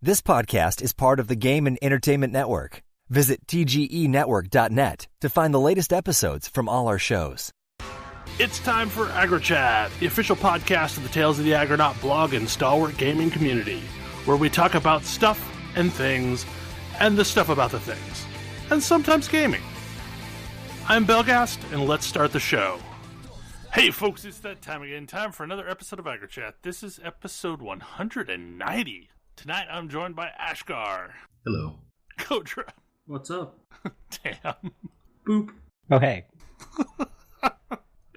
This podcast is part of the Game and Entertainment Network. Visit tgenetwork.net to find the latest episodes from all our shows. It's time for AggroChat, the official podcast of the Tales of the Aggronaut blog and stalwart gaming community, where we talk about stuff and things, and the stuff about the things, and sometimes gaming. I'm Belgast, and let's start the show. Hey folks, it's that time again. Time for another episode of AggroChat. This is episode 190. Tonight I'm joined by Ashgar. Hello. Kodra. What's up? Tam. Boop. Oh, hey.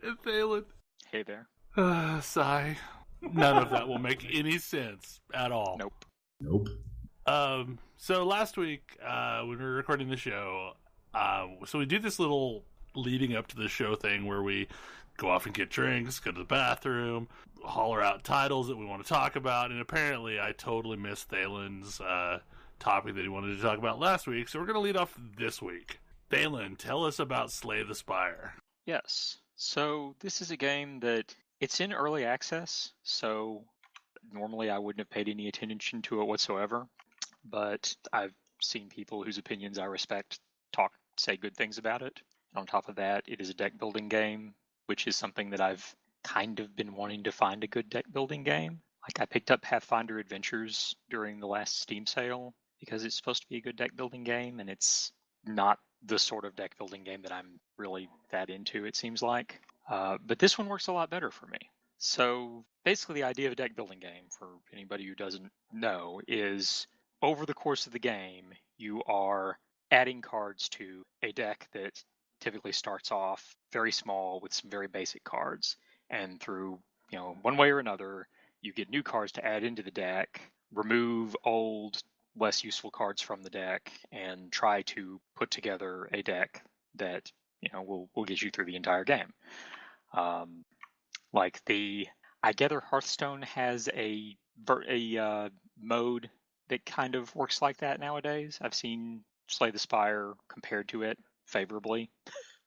And Thalen. Hey there. Sigh. None of that will make any sense at all. Nope. So last week, when we were recording the show, so we do this little leading up to the show thing where we go off and get drinks, go to the bathroom, holler out titles that we want to talk about, and apparently I totally missed Thalen's topic that he wanted to talk about last week, so we're going to lead off this week. Thalen, tell us about Slay the Spire. Yes. So this is a game that it's in early access, so normally I wouldn't have paid any attention to it whatsoever, but I've seen people whose opinions I respect say good things about it. And on top of that, it is a deck building game, which is something that I've kind of been wanting to find a good deck building game. Like I picked up Pathfinder Adventures during the last Steam sale because it's supposed to be a good deck building game, and it's not the sort of deck building game that I'm really that into, it seems like. But this one works a lot better for me. So basically the idea of a deck building game, for anybody who doesn't know, is over the course of the game, you are adding cards to a deck that typically starts off very small with some very basic cards. And through, one way or another, you get new cards to add into the deck, remove old, less useful cards from the deck, and try to put together a deck that, will get you through the entire game. I gather Hearthstone has a mode that kind of works like that nowadays. I've seen Slay the Spire compared to it favorably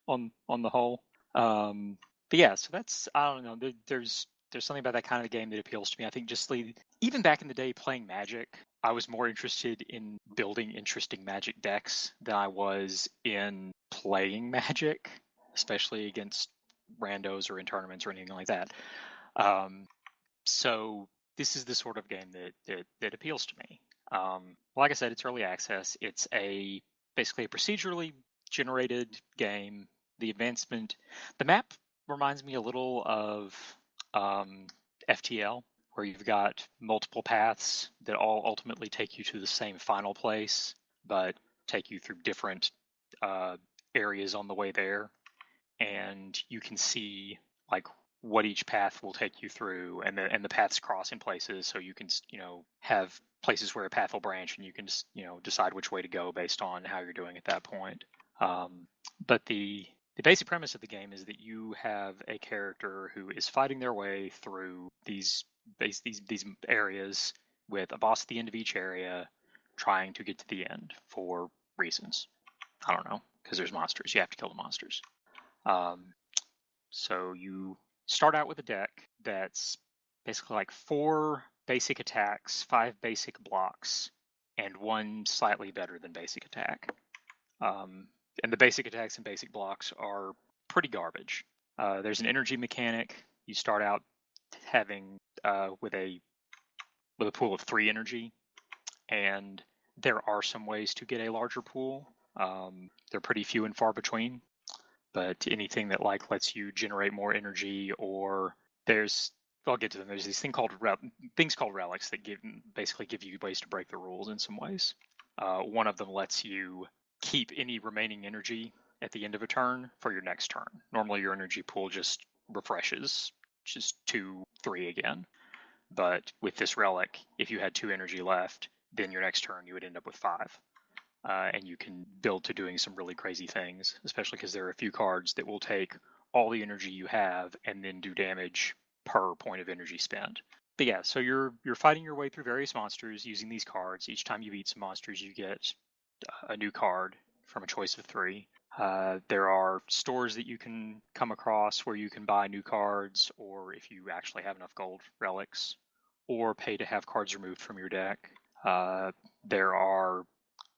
on the whole. But yeah, so that's, I don't know, there's something about that kind of game that appeals to me. I think even back in the day playing Magic, I was more interested in building interesting Magic decks than I was in playing Magic, especially against randos or in tournaments or anything like that. So this is the sort of game that appeals to me. Like I said, it's early access. It's basically a procedurally generated game. The map reminds me a little of FTL, where you've got multiple paths that all ultimately take you to the same final place, but take you through different areas on the way there. And you can see what each path will take you through, and the paths cross in places, so you can have places where a path will branch, and you can just decide which way to go based on how you're doing at that point. But the basic premise of the game is that you have a character who is fighting their way through these areas with a boss at the end of each area, trying to get to the end for reasons. I don't know, because there's monsters. You have to kill the monsters. So you start out with a deck that's basically 4 basic attacks, 5 basic blocks, and 1 slightly better than basic attack. And the basic attacks and basic blocks are pretty garbage. There's an energy mechanic. You start out having with a pool of 3 energy, and there are some ways to get a larger pool. They're pretty few and far between. But anything that lets you generate more energy, or I'll get to them. There's these things called relics that basically give you ways to break the rules in some ways. One of them lets you keep any remaining energy at the end of a turn for your next turn. Normally your energy pool just refreshes, just 2, 3 again. But with this relic, if you had 2 energy left, then your next turn you would end up with 5. And you can build to doing some really crazy things, especially because there are a few cards that will take all the energy you have and then do damage per point of energy spent. But yeah, so you're fighting your way through various monsters using these cards. Each time you beat some monsters, you get a new card from a choice of 3. There are stores that you can come across where you can buy new cards, or if you actually have enough gold relics, or pay to have cards removed from your deck. There are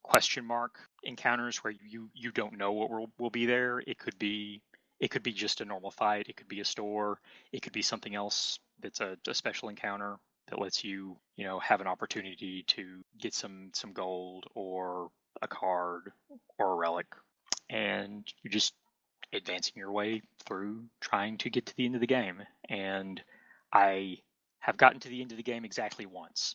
question mark encounters where you don't know what will be there. It could be just a normal fight. It could be a store. It could be something else that's a special encounter that lets you have an opportunity to get some gold or a card or a relic, and you're just advancing your way through trying to get to the end of the game. And I have gotten to the end of the game exactly once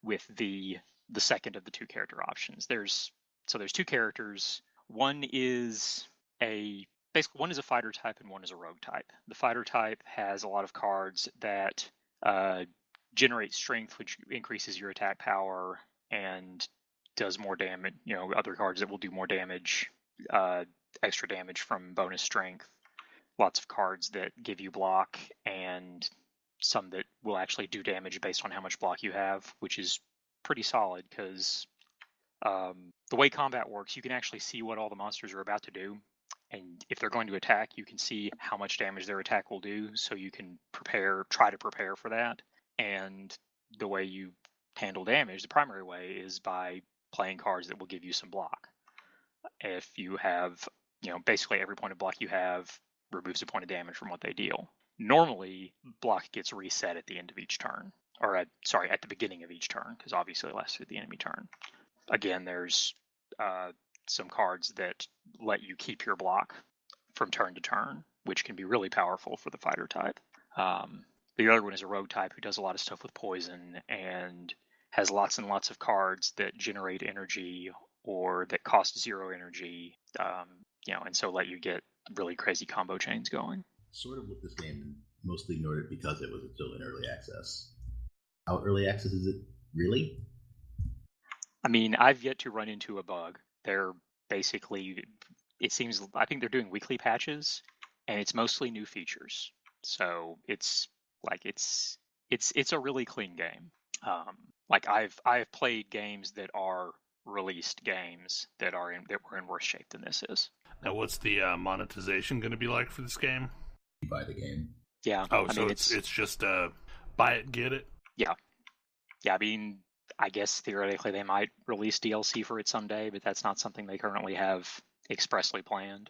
with the second of the two character options. There's two characters. One is one is a fighter type and one is a rogue type. The fighter type has a lot of cards that generate strength, which increases your attack power and does more damage. Other cards that will do more damage, extra damage from bonus strength. Lots of cards that give you block, and some that will actually do damage based on how much block you have, which is pretty solid because the way combat works, you can actually see what all the monsters are about to do. And if they're going to attack, you can see how much damage their attack will do, so you can try to prepare for that. And the way you handle damage, the primary way, is by playing cards that will give you some block. If you have, basically every point of block you have removes a point of damage from what they deal. Normally, block gets reset at the end of each turn, or at the beginning of each turn, because obviously it lasts through the enemy turn. Again, there's some cards that let you keep your block from turn to turn, which can be really powerful for the fighter type. The other one is a rogue type who does a lot of stuff with poison and has lots and lots of cards that generate energy or that cost 0 energy, and so let you get really crazy combo chains going. Sort of with this game, and mostly ignored it because it was still in early access. How early access is it, really? I mean, I've yet to run into a bug. They're basically, I think they're doing weekly patches, and it's mostly new features. So it's a really clean game. I've played games that are released games that were in worse shape than this is. Now, what's the monetization going to be like for this game? You buy the game. Yeah. Oh, so it's just buy it, get it? Yeah. Yeah, I mean, I guess theoretically they might release DLC for it someday, but that's not something they currently have expressly planned.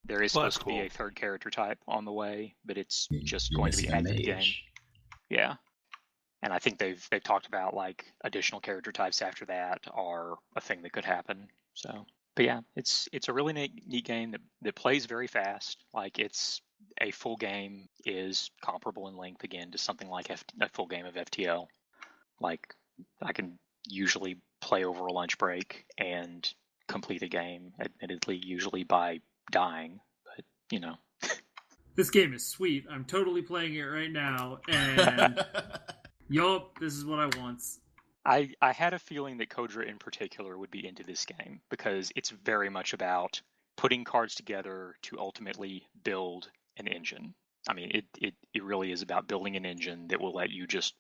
There is supposed to be a third character type on the way, but it's just going to be added to the game. Yeah. And I think they've talked about like additional character types after that are a thing that could happen. So, but yeah, it's a really neat game that plays very fast. Like it's a full game is comparable in length again to something like a full game of FTL. Like I can usually play over a lunch break and complete a game, admittedly usually by dying, but This game is sweet. I'm totally playing it right now, and yup, this is what I want. I had a feeling that Kodra in particular would be into this game because it's very much about putting cards together to ultimately build an engine. I mean, it really is about building an engine that will let you just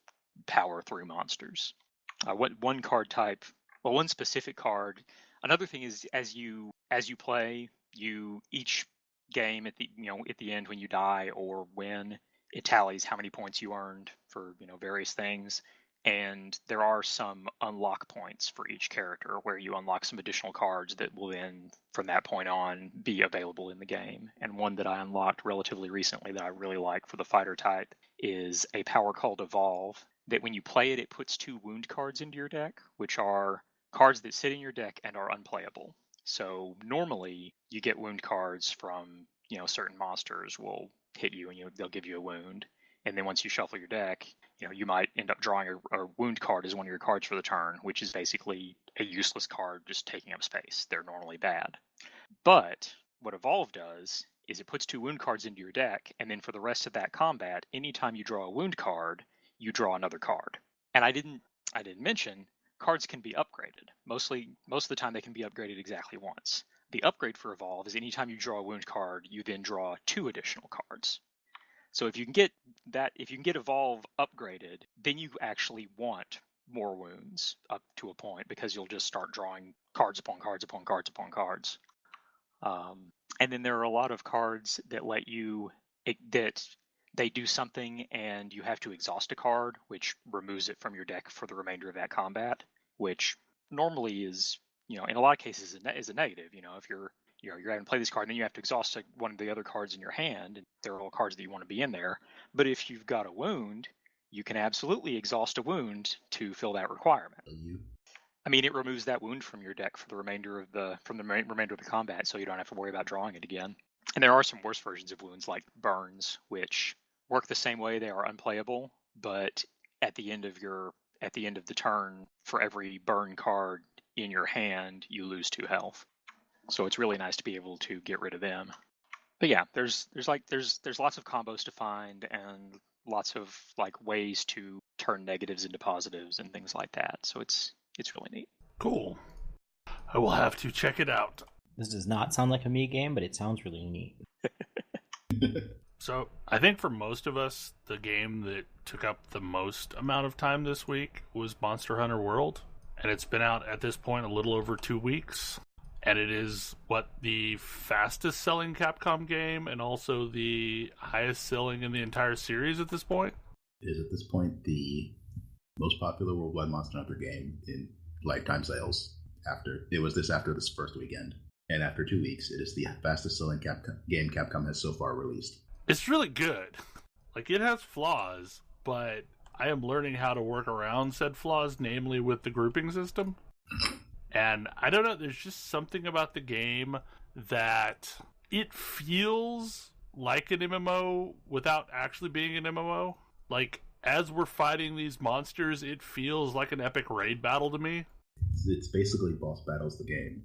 power through monsters. One card type, well, one specific card. Another thing is as you play, each game at the end when you die or win, it tallies how many points you earned for various things. And there are some unlock points for each character where you unlock some additional cards that will then, from that point on, be available in the game. And one that I unlocked relatively recently that I really like for the fighter type is a power called Evolve, that when you play it, it puts 2 wound cards into your deck, which are cards that sit in your deck and are unplayable. So normally you get wound cards from, certain monsters will hit you and they'll give you a wound. And then once you shuffle your deck, you might end up drawing a wound card as one of your cards for the turn, which is basically a useless card just taking up space. They're normally bad. But what Evolve does is it puts 2 wound cards into your deck, and then for the rest of that combat, anytime you draw a wound card, you draw another card. And I didn't mention cards can be upgraded. Most of the time they can be upgraded exactly once. The upgrade for Evolve is anytime you draw a wound card, you then draw 2 additional cards. So if you can get Evolve upgraded, then you actually want more wounds up to a point because you'll just start drawing cards upon cards upon cards upon cards. And then there are a lot of cards that let you that they do something and you have to exhaust a card, which removes it from your deck for the remainder of that combat, which normally is, in a lot of cases is a negative. If you're having to play this card, and then you have to exhaust one of the other cards in your hand, and there are all cards that you want to be in there. But if you've got a wound, you can absolutely exhaust a wound to fill that requirement. I mean, it removes that wound from your deck for the remainder of the combat, so you don't have to worry about drawing it again. And there are some worse versions of wounds, like burns, which work the same way. They are unplayable, but at the end of the turn, for every burn card in your hand, you lose 2 health. So it's really nice to be able to get rid of them. But yeah, there's lots of combos to find, and lots of ways to turn negatives into positives and things like that. So it's really neat. Cool. I will have to check it out. This does not sound like a me game, but it sounds really neat. So I think for most of us, the game that took up the most amount of time this week was Monster Hunter World. And it's been out at this point a little over 2 weeks. And it is, the fastest selling Capcom game and also the highest selling in the entire series at this point? It is at this point the most popular worldwide Monster Hunter game in lifetime sales. After this first weekend. And after 2 weeks, it is the fastest selling game Capcom has so far released. It's really good. It has flaws, but I am learning how to work around said flaws, namely with the grouping system. And I don't know, there's just something about the game that it feels like an MMO without actually being an MMO. As we're fighting these monsters, it feels like an epic raid battle to me. It's basically boss battles the game.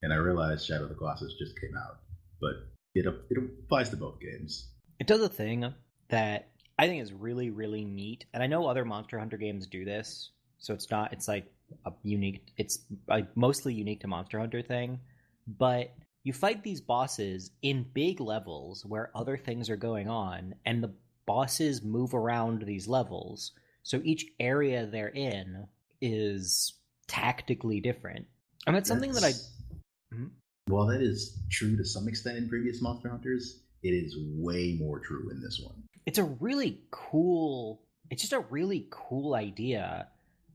And I realize Shadow of the Colossus just came out, but it applies to both games. It does a thing that I think is really, really neat. And I know other Monster Hunter games do this, so it's mostly unique to Monster Hunter thing. But you fight these bosses in big levels where other things are going on, and the bosses move around these levels. So each area they're in is tactically different. And that's something that While that is true to some extent in previous Monster Hunters, it is way more true in this one. It's just a really cool idea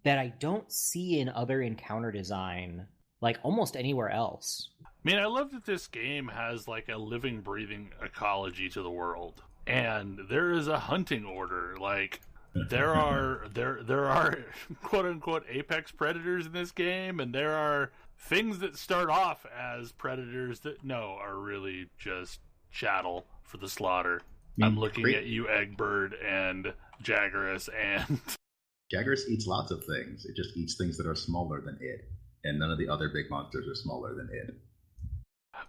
that I don't see in other encounter design, almost anywhere else. I mean, I love that this game has a living, breathing ecology to the world. And there is a hunting order. There are quote unquote apex predators in this game, and there are things that start off as predators that are really just chattel for the slaughter. I'm looking at you, Eggbird and Jagras, and Jagras eats lots of things. It just eats things that are smaller than it, and none of the other big monsters are smaller than it.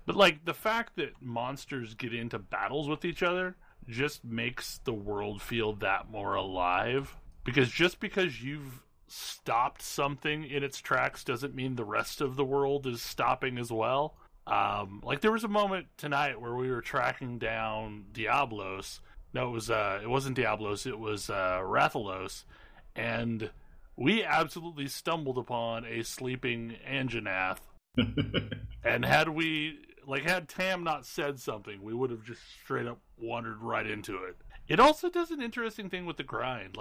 But the fact that monsters get into battles with each other just makes the world feel that more alive. Because just because you've stopped something in its tracks doesn't mean the rest of the world is stopping as well. There was a moment tonight where we were tracking down Diablos. No, it wasn't Diablos, it was Rathalos, and we absolutely stumbled upon a sleeping Anjanath. And had Tam not said something, we would have just straight up wandered right into it. It also does an interesting thing with the grind.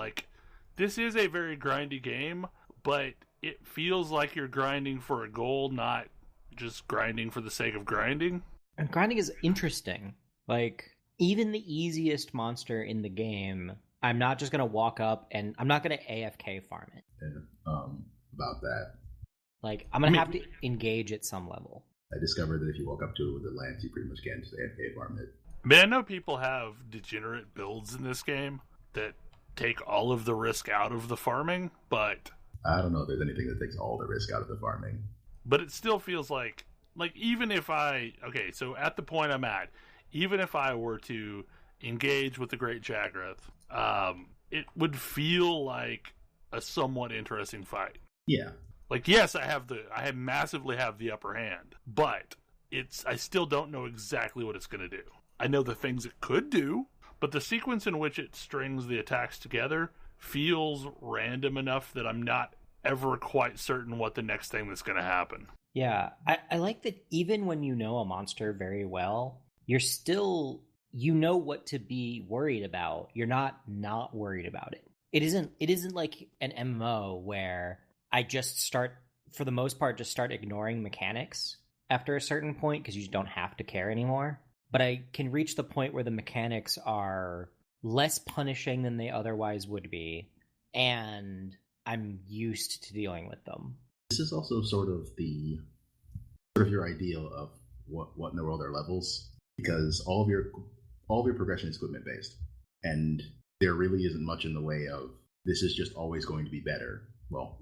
This is a very grindy game, but it feels like you're grinding for a goal, not just grinding for the sake of grinding. And grinding is interesting. Even the easiest monster in the game, I'm not just going to walk up and I'm not going to AFK farm it. Yeah, about that. I'm going to have to engage at some level. I discovered that if you walk up to it with a lance, you pretty much can't just AFK farm it. I know people have degenerate builds in this game that take all of the risk out of the farming, but I don't know if there's anything that takes all the risk out of the farming. But it still feels like even if so at the point I'm at, even if I were to engage with the Great Jagrath, it would feel like a somewhat interesting fight. Yeah. Yes, I massively have the upper hand, but I still don't know exactly what it's going to do. I know the things it could do, but the sequence in which it strings the attacks together feels random enough that I'm not ever quite certain what the next thing that's going to happen. Yeah, I like that even when you know a monster very well, you're still you know what to be worried about. You're not worried about it. It isn't like an MMO where I just start, for the most part, just start ignoring mechanics after a certain point because you don't have to care anymore. But I can reach the point where the mechanics are less punishing than they otherwise would be, and I'm used to dealing with them. This is also sort of your ideal of what in the world are levels, because all of your progression is equipment based, and there really isn't much in the way of this is just always going to be better. Well,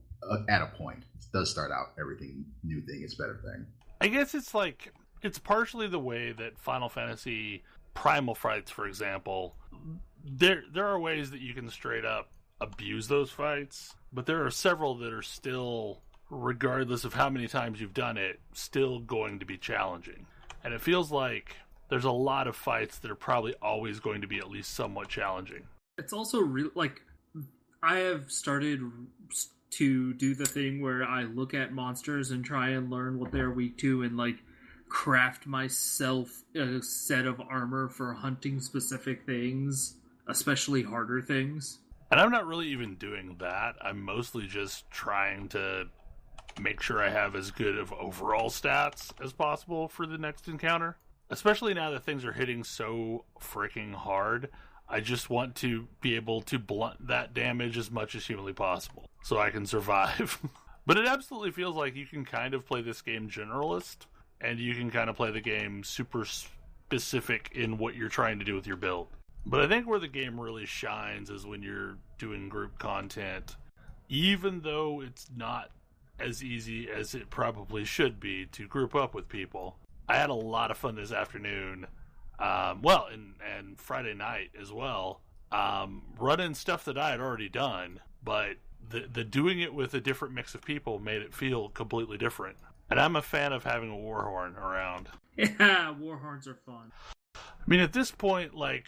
at a point, it does start out everything new thing is better thing. I guess it's partially the way that Final Fantasy Primal fights, for example, there are ways that you can straight up abuse those fights, but there are several that are still, regardless of how many times you've done it, still going to be challenging. And it feels like there's a lot of fights that are probably always going to be at least somewhat challenging. It's also like I have started to do the thing where I look at monsters and try and learn what they're weak to and like craft myself a set of armor for hunting specific things, especially harder things. And I'm not really even doing that. I'm mostly just trying to make sure I have as good of overall stats as possible for the next encounter. Especially now that things are hitting so freaking hard, I just want to be able to blunt that damage as much as humanly possible so I can survive. But it absolutely feels like you can kind of play this game generalist, and you can kind of play the game super specific in what you're trying to do with your build. But I think where the game really shines is when you're doing group content, even though it's not as easy as it probably should be to group up with people. I had a lot of fun this afternoon, and Friday night as well, running stuff that I had already done, but the doing it with a different mix of people made it feel completely different. And I'm a fan of having a warhorn around. Yeah, warhorns are fun. I mean, at this point, like,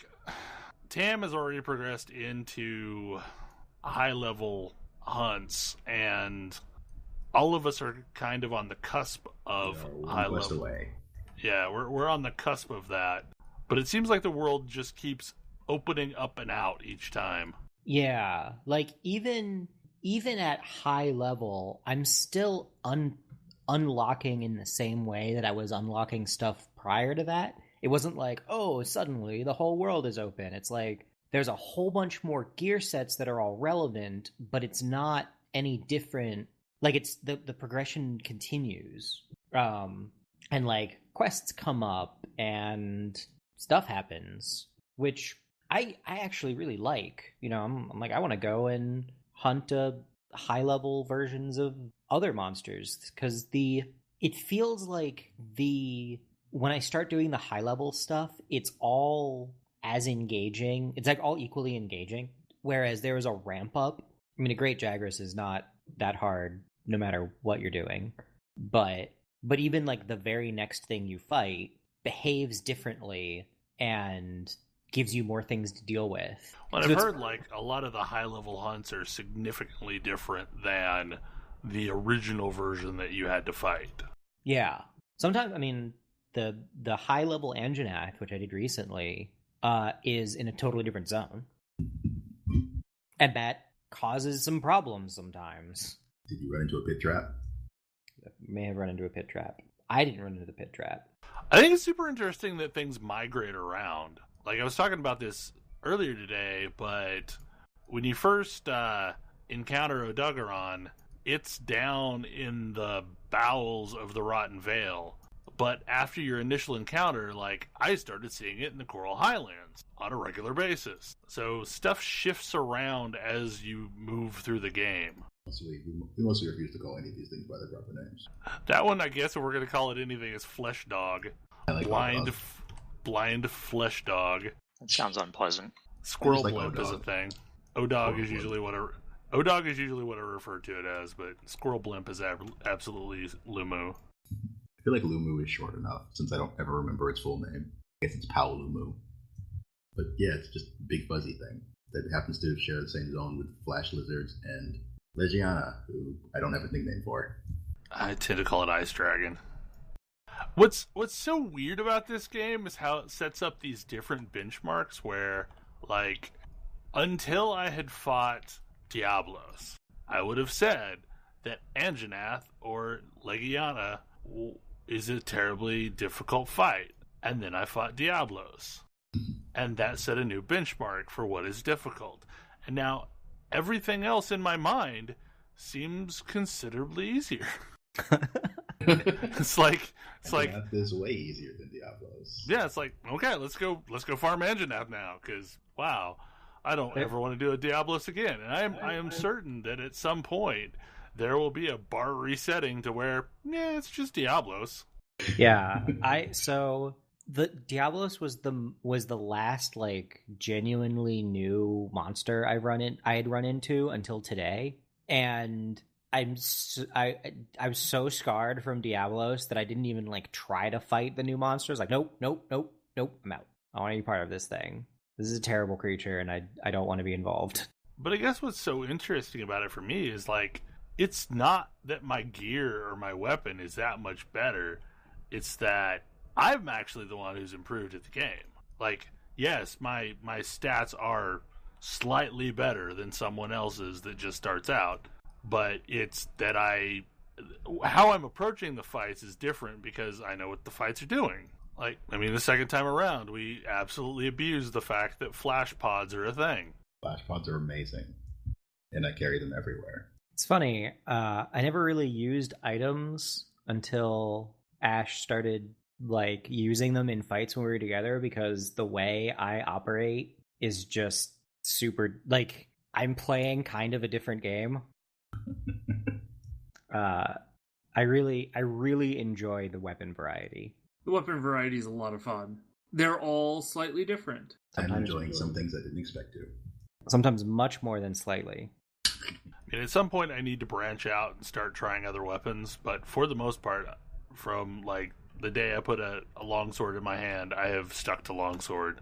Tam has already progressed into high-level hunts, and all of us are kind of on the cusp of high level. Away. Yeah, we're on the cusp of that. But it seems like the world just keeps opening up and out each time. Yeah, like even at high level, I'm still unlocking in the same way that I was unlocking stuff prior to that. It wasn't like, oh, suddenly the whole world is open. It's like there's a whole bunch more gear sets that are all relevant, but it's not any different. Like, it's the progression continues. And like quests come up and stuff happens, which I actually really like. You know, I'm like, I want to go and hunt high level versions of other monsters, because it feels like when I start doing the high level stuff, it's all as engaging. It's like all equally engaging. Whereas there is a ramp up. I mean, a Great Jagras is not that hard no matter what you're doing, but even like the very next thing you fight behaves differently and gives you more things to deal with. Well, I've heard like a lot of the high level hunts are significantly different than the original version that you had to fight. Yeah. Sometimes, I mean, the high level Anjanath, which I did recently, is in a totally different zone. And that causes some problems sometimes. Did you run into a pit trap? I may have run into a pit trap. I didn't run into the pit trap. I think it's super interesting that things migrate around. Like, I was talking about this earlier today, but when you first encounter Odogaron, it's down in the bowels of the Rotten Vale. But after your initial encounter, like, I started seeing it in the Coral Highlands on a regular basis. So stuff shifts around as you move through the game. We mostly refuse to call any of these things by their proper names. That one, I guess, if we're going to call it anything, is Flesh Dog. Like blind Flesh Dog. That sounds unpleasant. Squirrel Blimp is a thing. O-Dog is usually what I refer to it as, but Squirrel Blimp is absolutely Lumu. I feel like Lumu is short enough, since I don't ever remember its full name. I guess it's Paolumu. But yeah, it's just a big fuzzy thing that happens to share the same zone with Flash Lizards and Legiana, who I don't have a nickname for. I tend to call it Ice Dragon. What's so weird about this game is how it sets up these different benchmarks where, like, until I had fought Diablos, I would have said that Anjanath or Legiana is a terribly difficult fight. And then I fought Diablos. And that set a new benchmark for what is difficult. And now everything else in my mind seems considerably easier. It's like this is way easier than Diablos. Yeah, it's like, okay, let's go farm Anjanath now, because wow, I don't ever want to do a Diablos again. And I am certain that at some point there will be a bar resetting to where, yeah, it's just Diablos. Yeah, the Diablos was the last like genuinely new monster I had run into until today, and I was so scarred from Diablos that I didn't even like try to fight the new monsters. Like, nope, I'm out. I want to be part of this thing. This is a terrible creature, and I don't want to be involved. But I guess what's so interesting about it for me is like, it's not that my gear or my weapon is that much better. It's that I'm actually the one who's improved at the game. Like, yes, my stats are slightly better than someone else's that just starts out, but it's that how I'm approaching the fights is different because I know what the fights are doing. Like, I mean, the second time around, we absolutely abused the fact that flash pods are a thing. Flash pods are amazing, and I carry them everywhere. It's funny, I never really used items until Ash started like using them in fights when we were together, because the way I operate is just super, like, I'm playing kind of a different game. I really enjoy the weapon variety. The weapon variety is a lot of fun. They're all slightly different. I'm enjoying some things I didn't expect to. Sometimes much more than slightly. I mean, at some point I need to branch out and start trying other weapons, but for the most part, from like the day I put a longsword in my hand, I have stuck to longsword.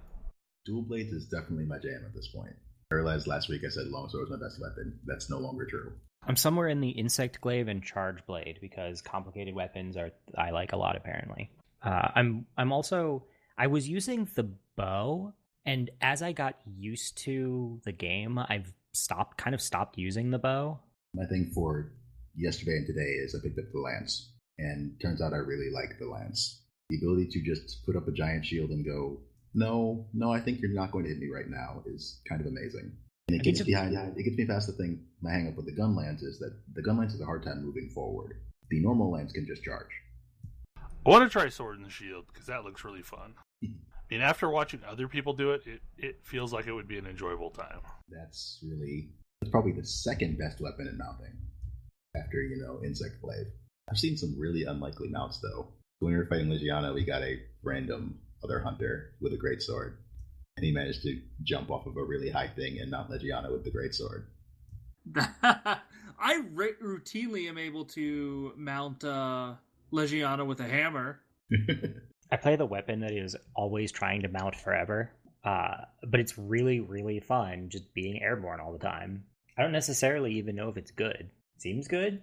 Dual blades is definitely my jam at this point. I realized last week I said longsword was my best weapon. That's no longer true. I'm somewhere in the insect glaive and charge blade because complicated weapons I like a lot apparently. I'm also, I was using the bow, and as I got used to the game, I've stopped using the bow. My thing for yesterday and today is I picked up the lance, and turns out I really like the lance. The ability to just put up a giant shield and go, no, I think you're not going to hit me right now, is kind of amazing. And it gets me past the thing. My hang up with the gun lance is that the gun lance has a hard time moving forward. The normal lance can just charge. I want to try Sword and Shield because that looks really fun. I mean, after watching other people do it, it feels like it would be an enjoyable time. That's probably the second best weapon in mounting, after, Insect Glaive. I've seen some really unlikely mounts, though. When we were fighting Legiana, we got a random other hunter with a greatsword, and he managed to jump off of a really high thing and mount Legiana with the greatsword. I routinely am able to mount Legiana with a hammer. I play the weapon that is always trying to mount forever, but it's really, really fun just being airborne all the time. I don't necessarily even know if it's good. It seems good.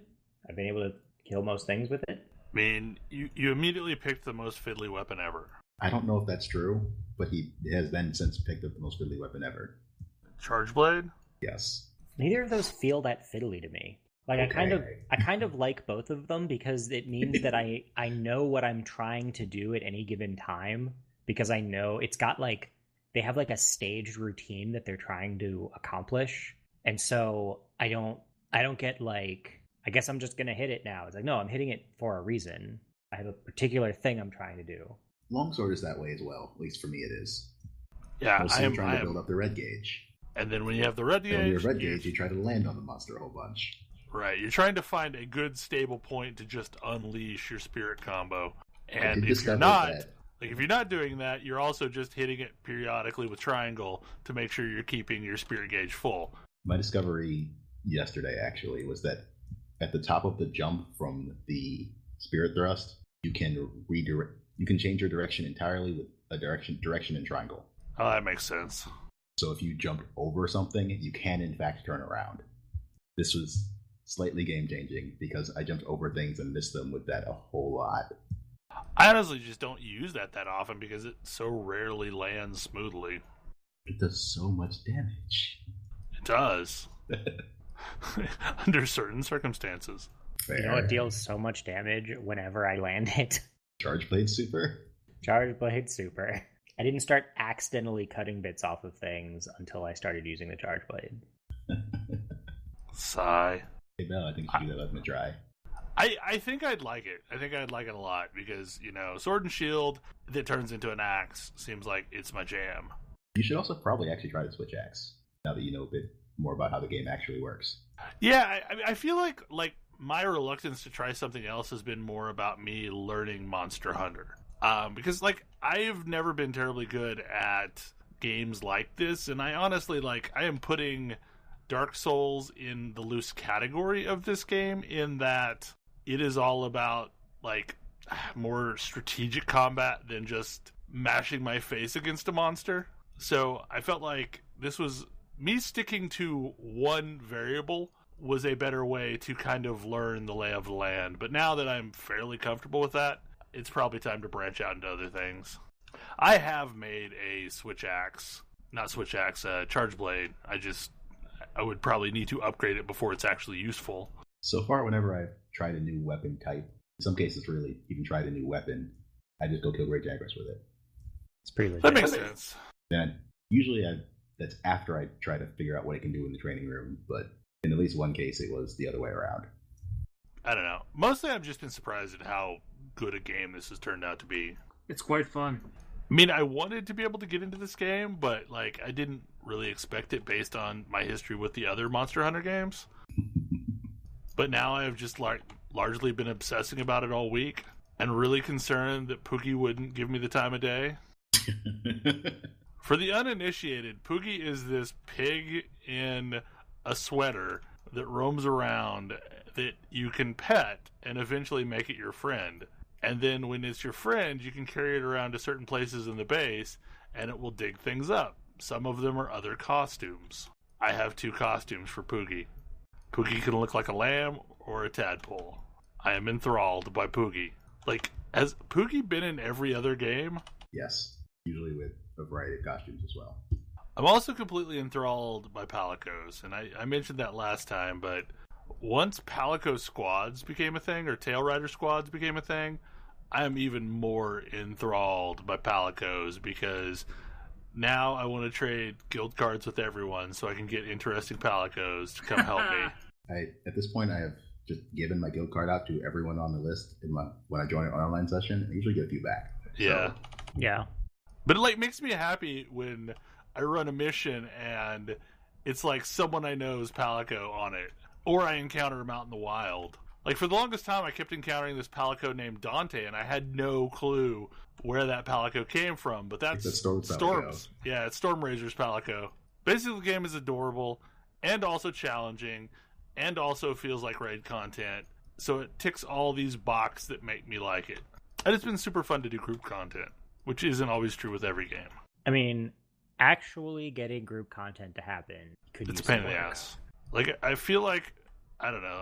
I've been able to kill most things with it. I mean, you immediately picked the most fiddly weapon ever. I don't know if that's true, but he has then since picked up the most fiddly weapon ever. Charge blade? Yes. Neither of those feel that fiddly to me. Like, okay. I kind of like both of them because it means that I know what I'm trying to do at any given time, because I know it's got like, they have like a staged routine that they're trying to accomplish. And so I don't get like, I guess I'm just going to hit it now. It's like, no, I'm hitting it for a reason. I have a particular thing I'm trying to do. Longsword is that way as well. At least for me it is. Yeah, I am trying to build up the red gauge. And then when you have the red gauge... When you have red gauge, you try to land on the monster a whole bunch. Right, you're trying to find a good stable point to just unleash your spirit combo. And if you're not... if you're not doing that, you're also just hitting it periodically with triangle to make sure you're keeping your spirit gauge full. My discovery yesterday, actually, was that at the top of the jump from the spirit thrust, you can redirect. You can change your direction entirely with a direction and triangle. Oh, that makes sense. So if you jump over something, you can in fact turn around. This was slightly game changing because I jumped over things and missed them with that a whole lot. I honestly just don't use that often because it so rarely lands smoothly. It does so much damage. It does. Under certain circumstances. Fair. You know what deals so much damage whenever I land it? Charge Blade Super? Charge Blade Super. I didn't start accidentally cutting bits off of things until I started using the Charge Blade. Sigh. Hey, Bell, I think you should do that up in a try. I think I'd like it. I think I'd like it a lot because, Sword and Shield that turns into an axe seems like it's my jam. You should also probably actually try to switch axe, now that you know a bit more about how the game actually works. Yeah, I feel like my reluctance to try something else has been more about me learning Monster Hunter. Because, I've never been terribly good at games like this, and I honestly, I am putting Dark Souls in the loose category of this game in that it is all about, more strategic combat than just mashing my face against a monster. So I felt like this was me sticking to one variable was a better way to kind of learn the lay of the land. But now that I'm fairly comfortable with that, it's probably time to branch out into other things. I have made a Charge Blade. I would probably need to upgrade it before it's actually useful. So far, whenever I've tried a new weapon type, in some cases really even tried a new weapon, I just go kill Great Jaguars with it. It's pretty legit. That makes sense. Then usually that's after I try to figure out what I can do in the training room, but in at least one case it was the other way around. I don't know. Mostly I've just been surprised at how good a game this has turned out to be. It's quite fun. I mean, I wanted to be able to get into this game, but I didn't really expect it based on my history with the other Monster Hunter games. But now I've just largely been obsessing about it all week and really concerned that Poogie wouldn't give me the time of day. For the uninitiated, Poogie is this pig in a sweater that roams around that you can pet and eventually make it your friend. And then when it's your friend, you can carry it around to certain places in the base, and it will dig things up. Some of them are other costumes. I have 2 costumes for Poogie. Poogie can look like a lamb or a tadpole. I am enthralled by Poogie. Has Poogie been in every other game? Yes, usually with a variety of costumes as well. I'm also completely enthralled by Palicos, and I mentioned that last time, but once Palico squads became a thing, or Tail Rider squads became a thing, I am even more enthralled by Palicos because now I want to trade guild cards with everyone so I can get interesting Palicos to come help me. At this point, I have just given my guild card out to everyone on the list when I join an online session. I usually get a few back. Yeah. So, Yeah. But it makes me happy when I run a mission and it's someone I know's Palico on it. Or I encounter him out in the wild. For the longest time, I kept encountering this Palico named Dante, and I had no clue where that Palico came from. But that's Storm's. Yeah, it's Stormrazor's Palico. Basically, the game is adorable, and also challenging, and also feels like raid content. So it ticks all these boxes that make me like it. And it's been super fun to do group content, which isn't always true with every game. I mean, actually getting group content to happen could It's use a pain some in the work. ass. I feel like, I don't know,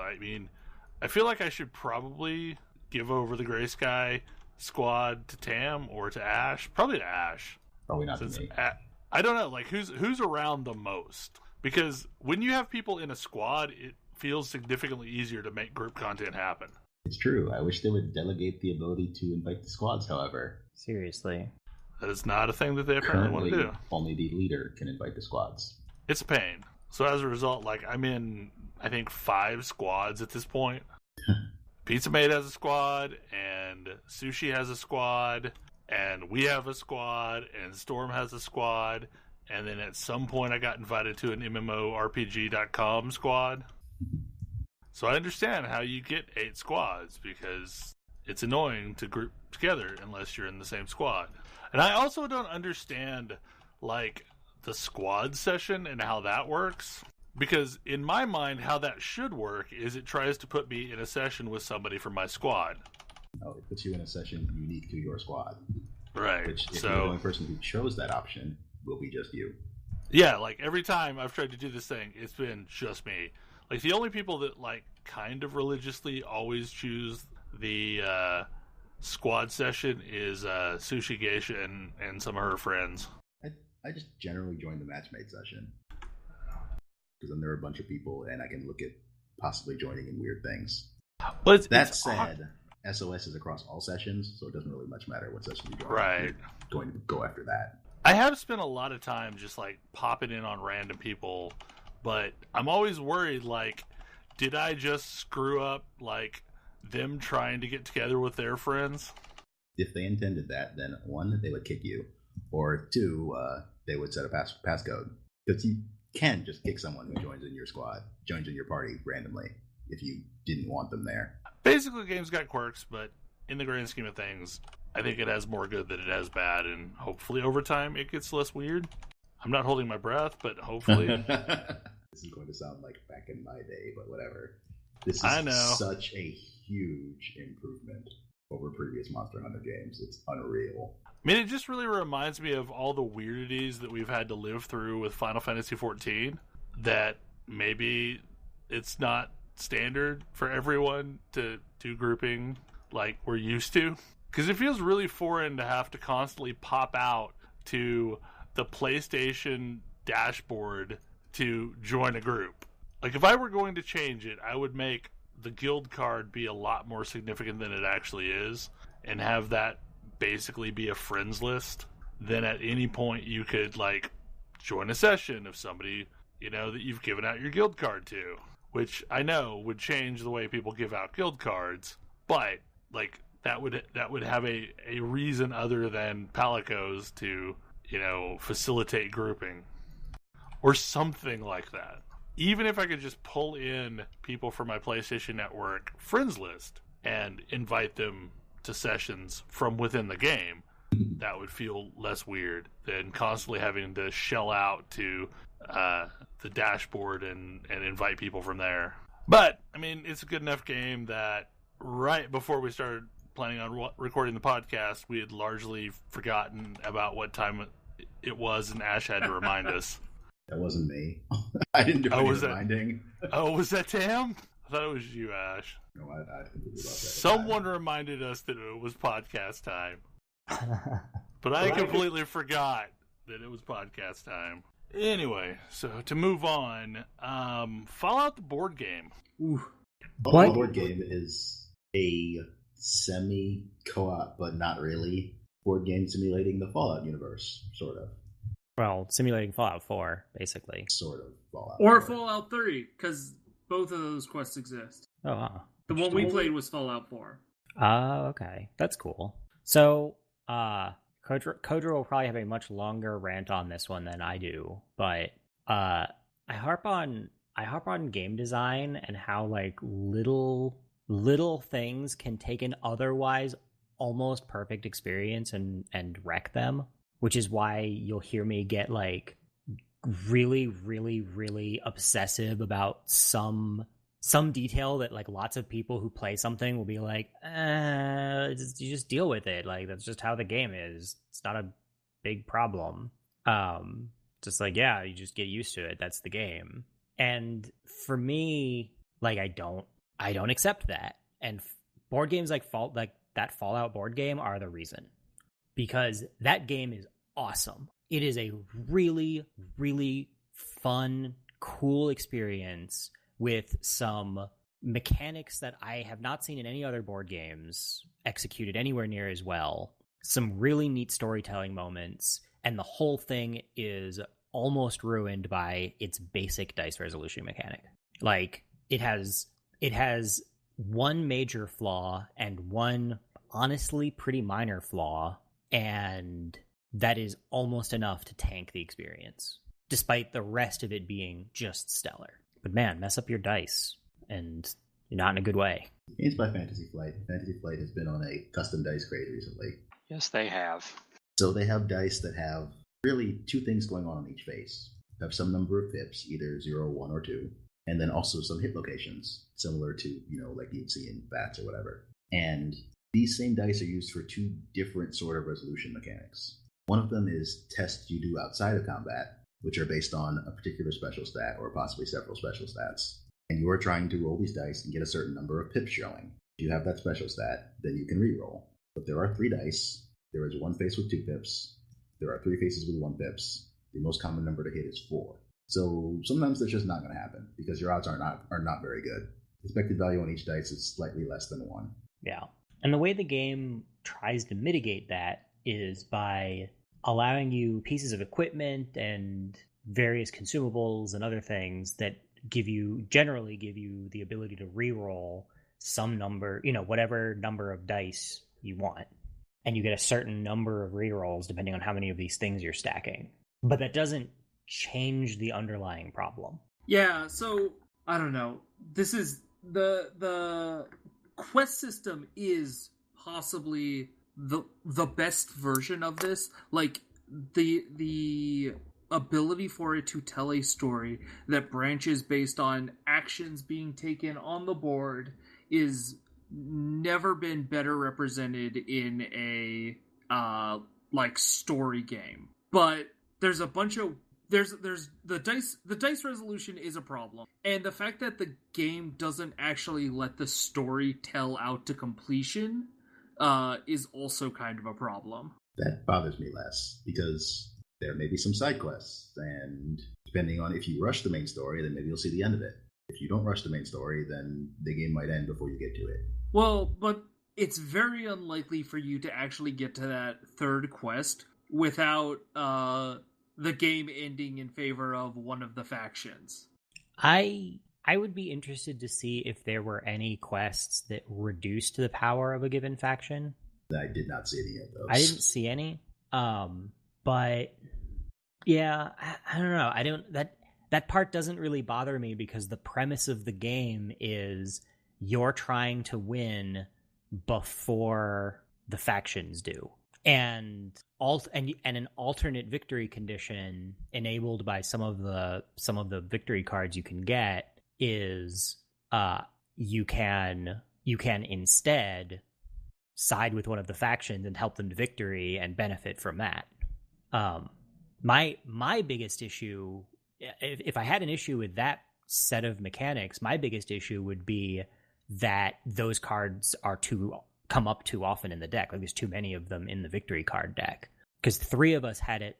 I feel like I should probably give over the Gray Sky squad to Tam or to Ash. Probably to Ash. Probably not to me. I don't know, who's around the most? Because when you have people in a squad, it feels significantly easier to make group content happen. It's true. I wish they would delegate the ability to invite the squads, however. Seriously. That is not a thing that they apparently want to do. Only the leader can invite the squads. It's a pain. So as a result, I'm in, I think, 5 squads at this point. Pizza Mate has a squad, and Sushi has a squad, and we have a squad, and Storm has a squad, and then at some point I got invited to an MMORPG.com squad. So I understand how you get 8 squads, because it's annoying to group together unless you're in the same squad. And I also don't understand, the squad session and how that works. Because in my mind, how that should work is it tries to put me in a session with somebody from my squad. No, it puts you in a session unique to your squad. Right. Which, if you're the only person who chose that option, will be just you. Yeah, every time I've tried to do this thing, it's been just me. The only people that, kind of religiously always choose the squad session is Sushi Geisha and some of her friends. I just generally join the matchmade session because then there are a bunch of people and I can look at possibly joining in weird things. But that said, SOS is across all sessions, so it doesn't really much matter what session you join. Right. You're going to go after that. I have spent a lot of time just like popping in on random people, but I'm always worried, like, did I just screw up like them trying to get together with their friends? If they intended that, then one, they would kick you, or two, they would set a passcode. Because you can just kick someone who joins in your squad, joins in your party randomly, if you didn't want them there. Basically, the game's got quirks, but in the grand scheme of things, I think it has more good than it has bad, and hopefully over time it gets less weird. I'm not holding my breath, but hopefully. This is going to sound like back in my day, but whatever. This is such a huge improvement over previous Monster Hunter games. It's unreal. I mean, it just really reminds me of all the weirdities that we've had to live through with Final Fantasy XIV, that maybe it's not standard for everyone to do grouping like we're used to. Because it feels really foreign to have to constantly pop out to the PlayStation dashboard to join a group. Like, if I were going to change it, I would make the guild card be a lot more significant than it actually is, and have that basically be a friends list. Then at any point you could, like, join a session of somebody, you know, that you've given out your guild card to. Which I know would change the way people give out guild cards, but, like, that would have a reason other than Palicos to, you know, facilitate grouping. Or something like that. Even if I could just pull in people from my PlayStation Network friends list and invite them to sessions from within the game, that would feel less weird than constantly having to shell out to the dashboard and invite people from there. But, I mean, it's a good enough game that right before we started planning on recording the podcast, we had largely forgotten about what time it was, and Ash had to remind us. That wasn't me. I didn't do any reminding. Was that Tam? I thought it was you, Ash. No, I completely lost that. Someone reminded us that it was podcast time. But I completely forgot that it was podcast time. Anyway, so to move on, Fallout the board game. Ooh. Fallout the board game is a semi-co-op, but not really, board game simulating the Fallout universe, sort of. Well, simulating Fallout 4, basically. Sort of Fallout Or 4. Fallout 3, because both of those quests exist. Oh, wow. The one we played was Fallout 4. Okay. That's cool. So, Kodra will probably have a much longer rant on this one than I do, but I harp on game design and how, like, little things can take an otherwise almost perfect experience and wreck them, which is why you'll hear me get, like, really, really, really obsessive about some detail that, like, lots of people who play something will be like, you just deal with it. Like, that's just how the game is. It's not a big problem. Just like, yeah, you just get used to it. That's the game. And for me, like, I don't accept that. And board games like that Fallout board game are the reason. Because that game is awesome. It is a really, really fun, cool experience with some mechanics that I have not seen in any other board games executed anywhere near as well. Some really neat storytelling moments, and the whole thing is almost ruined by its basic dice resolution mechanic. Like, it has one major flaw and one honestly pretty minor flaw, and that is almost enough to tank the experience, despite the rest of it being just stellar. But man, mess up your dice, and you're not in a good way. It's by Fantasy Flight. Fantasy Flight has been on a custom dice craze recently. Yes, they have. So they have dice that have really two things going on each face. They have some number of pips, either 0, 1, or 2, and then also some hit locations, similar to, you know, like you'd see in bats or whatever. And these same dice are used for two different sort of resolution mechanics. One of them is tests you do outside of combat, which are based on a particular special stat or possibly several special stats. And you are trying to roll these dice and get a certain number of pips showing. If you have that special stat, then you can reroll. But there are 3 dice. There is 1 face with 2 pips. There are 3 faces with 1 pips. The most common number to hit is 4. So sometimes that's just not going to happen because your odds are not very good. Expected value on each dice is slightly less than 1. Yeah. And the way the game tries to mitigate that is by allowing you pieces of equipment and various consumables and other things that generally give you the ability to reroll some number, whatever number of dice you want. And you get a certain number of rerolls depending on how many of these things you're stacking. But that doesn't change the underlying problem. Yeah, so I don't know. This is the quest system is possibly the best version of this. Like the ability for it to tell a story that branches based on actions being taken on the board is never been better represented in a story game. But there's a bunch of there's the dice resolution is a problem, and the fact that the game doesn't actually let the story tell out to completion is also kind of a problem. That bothers me less because there may be some side quests, and depending on if you rush the main story, then maybe you'll see the end of it. If you don't rush the main story, then the game might end before you get to it. Well, but it's very unlikely for you to actually get to that third quest without the game ending in favor of one of the factions. I would be interested to see if there were any quests that reduced the power of a given faction. I did not see any of those. I didn't see any. But yeah, I don't know. That part doesn't really bother me because the premise of the game is you're trying to win before the factions do. And an alternate victory condition enabled by some of the victory cards you can get is you can instead side with one of the factions and help them to victory and benefit from that. My biggest issue, if I had an issue with that set of mechanics, my biggest issue would be that those cards come up too often in the deck. Like there's too many of them in the victory card deck. Because 3 of us had it.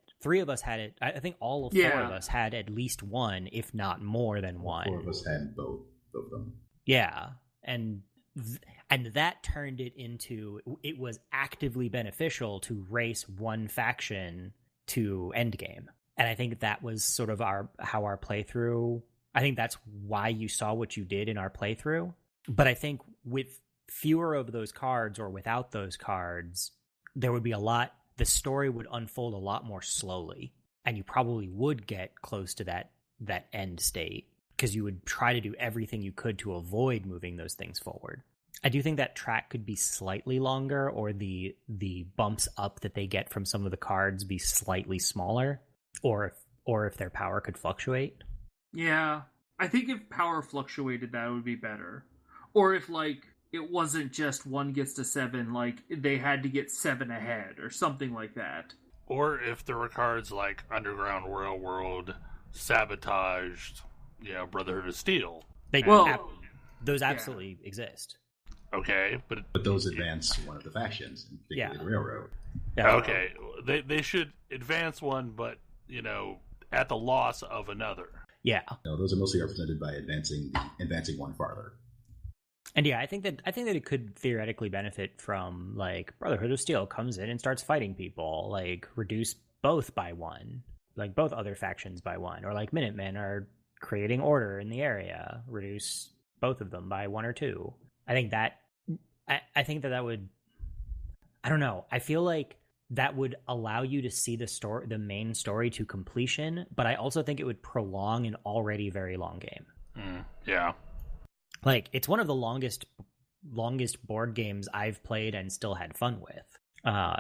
I think all of 4 of us had at least one, if not more than one. 4 of us had both of them. Yeah, and that turned it into it was actively beneficial to race one faction to endgame. And I think that was sort of how our playthrough. I think that's why you saw what you did in our playthrough. But I think with fewer of those cards or without those cards, there would be the story would unfold a lot more slowly, and you probably would get close to that end state because you would try to do everything you could to avoid moving those things forward. I do think that track could be slightly longer, or the bumps up that they get from some of the cards be slightly smaller, or if their power could fluctuate. Yeah, I think if power fluctuated, that would be better. Or if it wasn't just 1 gets to 7, they had to get 7 ahead or something like that. Or if there were cards like Underground World, Sabotaged, Brotherhood of Steel. Those absolutely exist. Okay, but those advance one of the factions, particularly the Railroad. Yeah. Okay, they should advance one, but at the loss of another. Yeah. No, those are mostly represented by advancing one farther. And yeah, I think that it could theoretically benefit from Brotherhood of Steel comes in and starts fighting people, reduce both by 1, both other factions by 1, or Minutemen are creating order in the area, reduce both of them by 1 or 2. I think that would, I don't know. I feel like that would allow you to see the main story to completion, but I also think it would prolong an already very long game. Yeah. It's one of the longest board games I've played and still had fun with,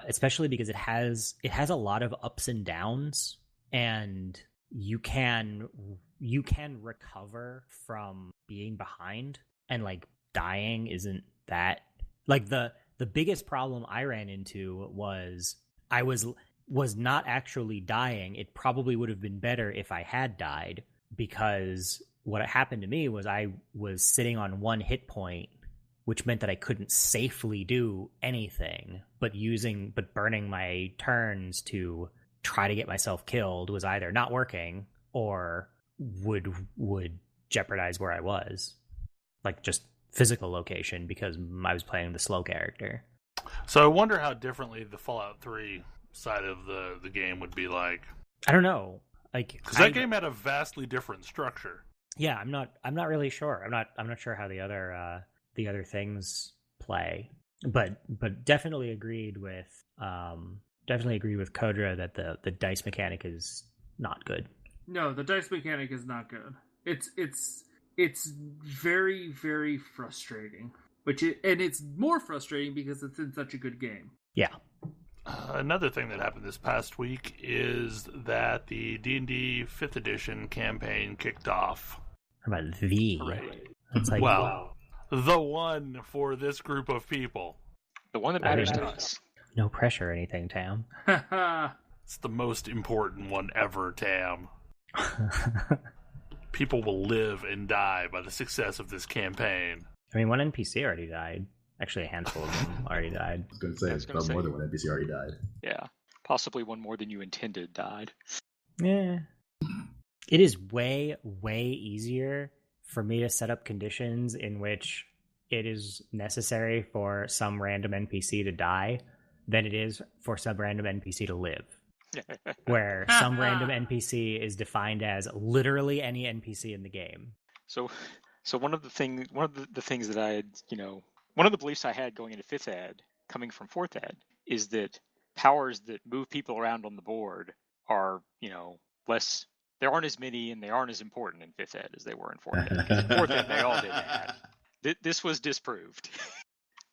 especially because it has a lot of ups and downs, and you can recover from being behind, and dying isn't that the biggest problem I ran into was I was not actually dying. It probably would have been better if I had died, because what happened to me was I was sitting on 1 hit point which meant that I couldn't safely do anything, but burning my turns to try to get myself killed was either not working or would jeopardize where I was, like just physical location, because I was playing the slow character. So I wonder how differently the Fallout 3 side of the game would be like. I don't know, like, because that game had a vastly different structure. Yeah, I'm not really sure. I'm not sure how the other things play, but definitely agreed with Kodra that the dice mechanic is not good. No, the dice mechanic is not good. It's very, very frustrating. And it's more frustrating because it's in such a good game. Yeah. Another thing that happened this past week is that the D&D 5th edition campaign kicked off. How about the? Right. It's like, well, the one for this group of people. The one that matters to us. No pressure or anything, Tam. It's the most important one ever, Tam. People will live and die by the success of this campaign. I mean, one NPC already died. Actually, a handful of them already died. I was going to say, more than one NPC already died. Yeah, possibly one more than you intended died. Yeah. It is way, way easier for me to set up conditions in which it is necessary for some random NPC to die than it is for some random NPC to live. Where some random NPC is defined as literally any NPC in the game. So one of the things that I had, one of the beliefs I had going into 5th ed, coming from 4th ed, is that powers that move people around on the board are, less. There aren't as many, and they aren't as important in 5th ed as they were in 4th ed. Because in 4th ed, they all did that. This was disproved.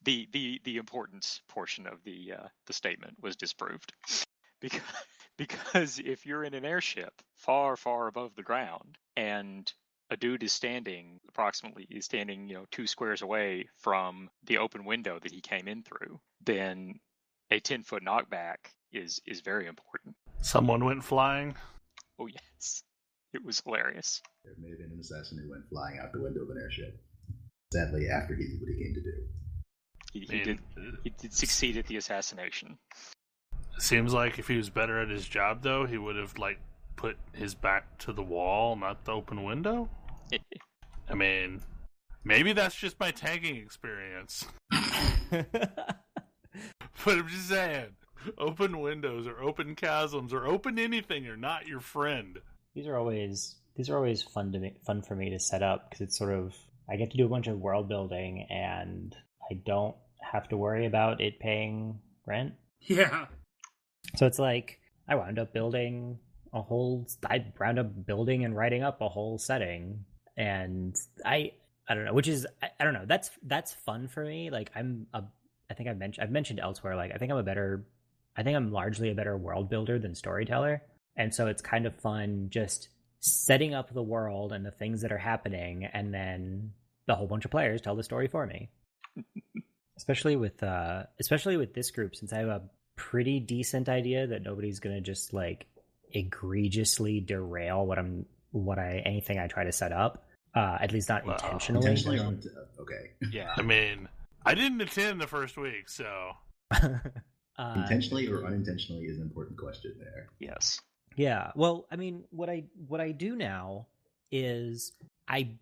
The importance portion of the statement was disproved. Because if you're in an airship far, far above the ground, and a dude is standing 2 squares away from the open window that he came in through, then a 10-foot knockback is very important. Someone went flying? Oh, yes. It was hilarious. There may have been an assassin who went flying out the window of an airship. Sadly, after he did what he came to do. He did succeed at the assassination. Seems like if he was better at his job, though, he would have, put his back to the wall, not the open window? I mean, maybe that's just my tanking experience. But I'm just saying, open windows or open chasms or open anything are not your friend. These are always fun for me to set up, because it's sort of, I get to do a bunch of world building and I don't have to worry about it paying rent. Yeah. So it's like I wound up building and writing up a whole setting, and I don't know, which is I don't know. That's fun for me. Like I've mentioned elsewhere. Like I think I'm largely a better world builder than storyteller, and so it's kind of fun just setting up the world and the things that are happening, and then the whole bunch of players tell the story for me. especially with this group, since I have a pretty decent idea that nobody's gonna just egregiously derail anything I try to set up. At least not intentionally. Okay. Yeah. I mean, I didn't attend the first week, so intentionally or unintentionally is an important question there. Yes. Yeah. Well, I mean, what I do now is I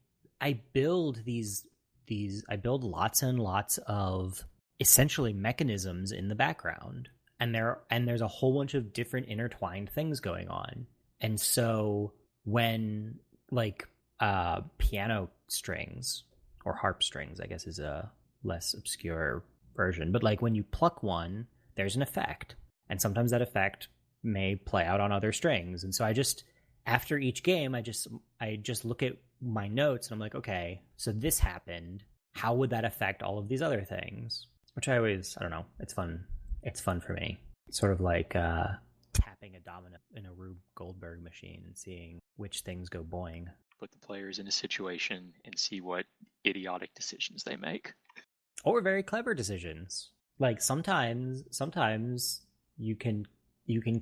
build I build lots and lots of essentially mechanisms in the background. And there's a whole bunch of different intertwined things going on. And so when piano strings or harp strings, I guess is a less obscure version, but when you pluck one, there's an effect. And sometimes that effect may play out on other strings. And so after each game, I just look at my notes and I'm like, okay, so this happened. How would that affect all of these other things? Which I don't know. It's fun. It's fun for me. It's sort of like tapping a domino in a Rube Goldberg machine and seeing which things go boing. Put the players in a situation and see what idiotic decisions they make. Or very clever decisions. Sometimes you can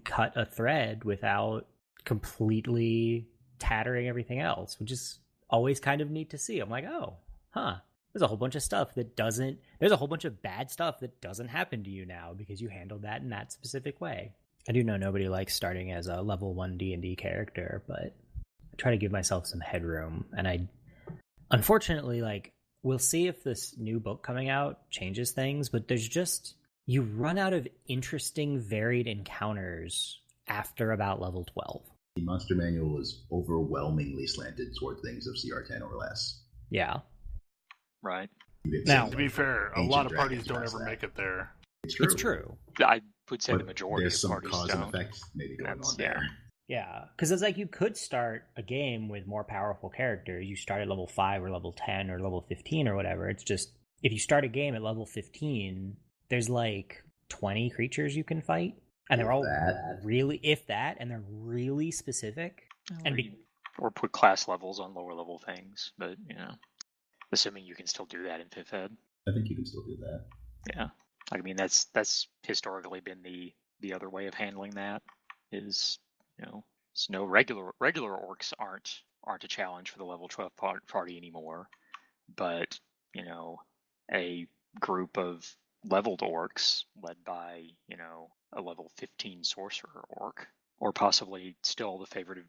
cut a thread without completely tattering everything else, which is always kind of neat to see. I'm like, oh, huh. there's a whole bunch of stuff that doesn't. There's a whole bunch of bad stuff that doesn't happen to you now because you handled that in that specific way. I do know nobody likes starting as a level 1 D&D character, but I try to give myself some headroom, and I unfortunately, like, we'll see if this new book coming out changes things, but there's just, you run out of interesting, varied encounters after about level 12. The monster manual is overwhelmingly slanted toward things of CR10 or less. Yeah. Right. Now, to be fair, a lot of parties don't ever make it there. It's true. I would say But the majority there's of some parties cause don't. and effect maybe going on Yeah. there. Yeah, because it's like you could start a game with more powerful characters. You start at level 5 or level 10 or level 15 or whatever. It's just, if you start a game at level 15, there's like 20 creatures you can fight. And they're all really, if that, and they're really specific. Or put class levels on lower level things, but, assuming you can still do that in 5th Ed. I think you can still do that. Yeah. I mean, that's historically been the other way of handling that is, no regular orcs aren't a challenge for the level 12 party anymore, but, a group of leveled orcs led by, a level 15 sorcerer orc, or possibly still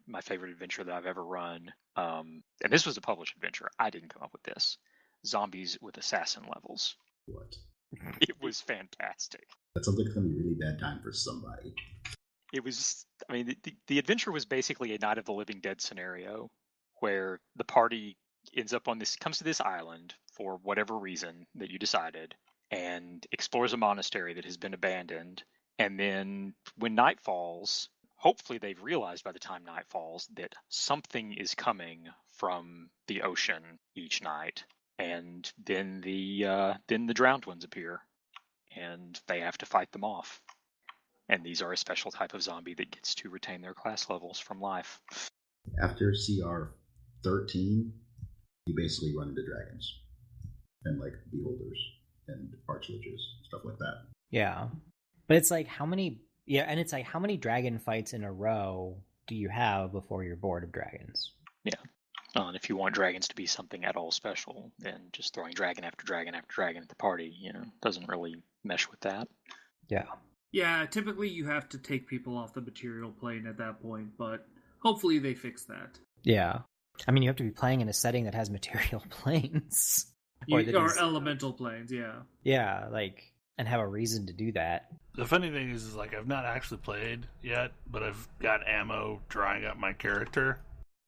my favorite adventure that I've ever run. And this was a published adventure. I didn't come up with this. Zombies with assassin levels. What? It was fantastic. That sounds like it's going to be a really bad time for somebody. It was, I mean, the adventure was basically a Night of the Living Dead scenario where the party comes to this island for whatever reason that you decided, and explores a monastery that has been abandoned. And then when night falls, hopefully they've realized by the time night falls that something is coming from the ocean each night. And then the drowned ones appear, and they have to fight them off. And these are a special type of zombie that gets to retain their class levels from life. After CR 13, you basically run into dragons and like beholders and archliches, stuff like that. Yeah. But it's like how many dragon fights in a row do you have before you're bored of dragons? Yeah. And if you want dragons to be something at all special, then just throwing dragon after dragon after dragon at the party, doesn't really mesh with that. Yeah. Yeah, typically you have to take people off the material plane at that point, but hopefully they fix that. Yeah. I mean, you have to be playing in a setting that has material planes. Or elemental planes, yeah. Yeah, and have a reason to do that. The funny thing is I've not actually played yet, but I've got ammo drying up my character.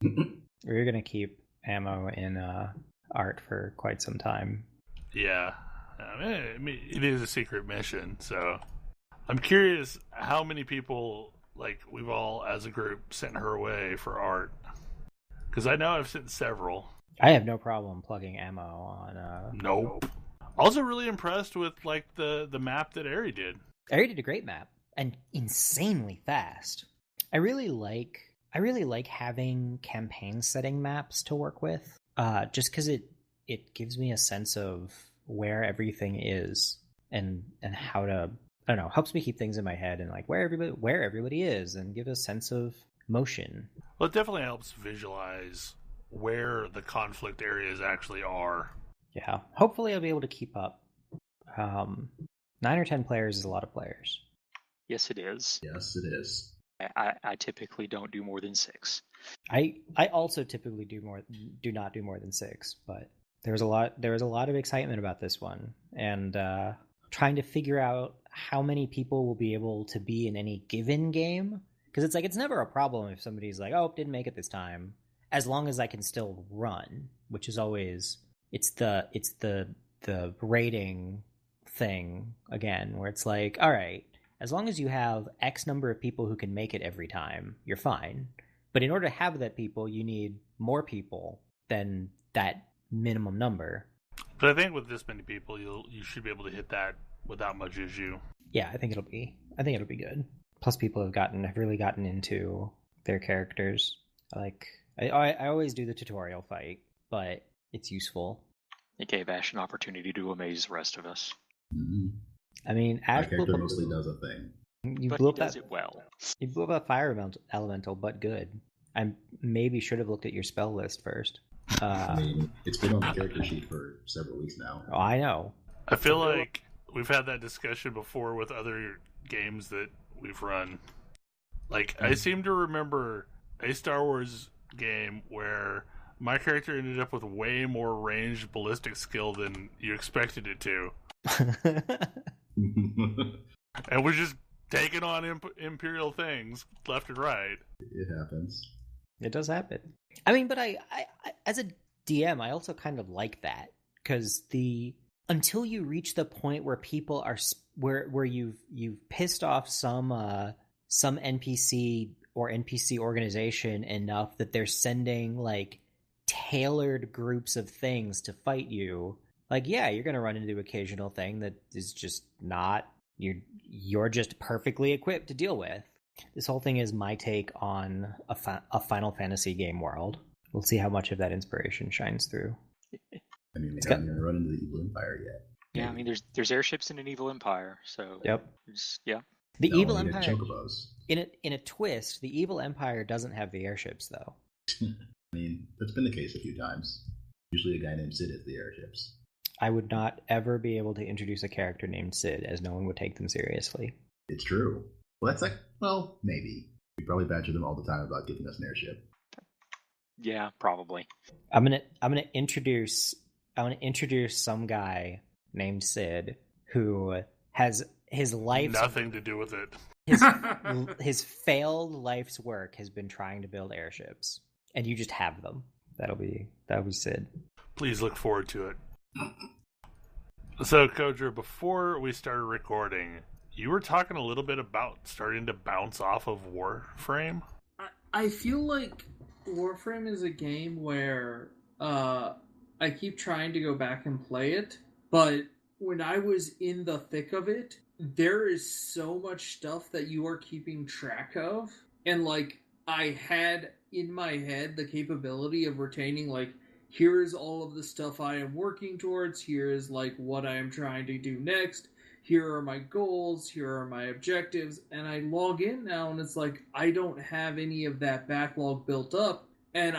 We're going to keep ammo in art for quite some time. Yeah. I mean, it is a secret mission, so I'm curious how many people, we've all, as a group, sent her away for art. Because I know I've sent several. I have no problem plugging ammo on... Nope. Also really impressed with, the map that Ari did. Ari did a great map, and insanely fast. I really like having campaign setting maps to work with, just because it gives me a sense of where everything is and how to, I don't know, helps me keep things in my head and where everybody is and give a sense of motion. Well, it definitely helps visualize where the conflict areas actually are. Yeah, hopefully I'll be able to keep up. 9 or 10 players is a lot of players. Yes, it is. Yes, it is. I typically don't do more than 6. I also typically do not do more than 6, but there was a lot of excitement about this one, and trying to figure out how many people will be able to be in any given game, because it's never a problem if somebody's like, oh, didn't make it this time, as long as I can still run, which is always it's the rating thing again, where it's like, all right, as long as you have X number of people who can make it every time, you're fine. But in order to have that people, you need more people than that minimum number. But I think with this many people, you should be able to hit that without much issue. Yeah, I think it'll be good. Plus, people have really gotten into their characters. I always do the tutorial fight, but it's useful. It gave Ash an opportunity to amaze the rest of us. Mm-hmm. I mean, Ash my character mostly does a thing. But he does it well. You blew up that fire elemental, but good. I maybe should have looked at your spell list first. I mean, it's been on the character sheet for several weeks now. Oh, I know. I feel like we've had that discussion before with other games that we've run. Like, I seem to remember a Star Wars game where my character ended up with way more ranged ballistic skill than you expected it to. And was just taking on Imperial things left and right. It happens. It does happen. I mean, but I as a DM, I also kind of like that, because until you reach the point where people are where you've pissed off some NPC or NPC organization enough that they're sending like tailored groups of things to fight you. Like, yeah, you're going to run into the occasional thing that is just not you're just perfectly equipped to deal with. This whole thing is my take on a Final Fantasy game world. We'll see how much of that inspiration shines through. I mean, we haven't even run into the Evil Empire yet. Yeah, I mean, there's airships in an Evil Empire, so yep. The No, Evil we had Empire. chocobos. In a twist, the Evil Empire doesn't have the airships, though. I mean, that's been the case a few times. Usually, a guy named Sid has the airships. I would not ever be able to introduce a character named Sid, as no one would take them seriously. It's true. Well, that's like, well, maybe. We probably badger them all the time about giving us an airship. Yeah, probably. I'm gonna introduce some guy named Sid who has his life Nothing to do with it. his failed life's work has been trying to build airships, and you just have them. That'll be Sid. Please look forward to it. So, Kodra, before we started recording, you were talking a little bit about starting to bounce off of Warframe. I feel like Warframe is a game where I keep trying to go back and play it, but when I was in the thick of it, there is so much stuff that you are keeping track of, and like I had in my head the capability of retaining like, here is all of the stuff I am working towards, here is like what I am trying to do next, here are my goals, here are my objectives, and I log in now and it's like I don't have any of that backlog built up, and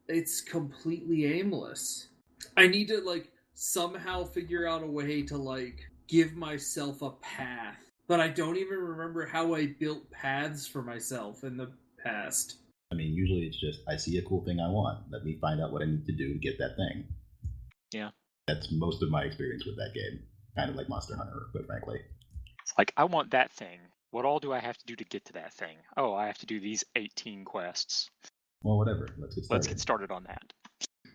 it's completely aimless. I need to like somehow figure out a way to like give myself a path, but I don't even remember how I built paths for myself in the past. I mean, usually it's just, I see a cool thing I want. Let me find out what I need to do to get that thing. Yeah. That's most of my experience with that game. Kind of like Monster Hunter, quite frankly. It's like, I want that thing. What all do I have to do to get to that thing? Oh, I have to do these 18 quests. Well, whatever. Let's get started. Let's get started on that.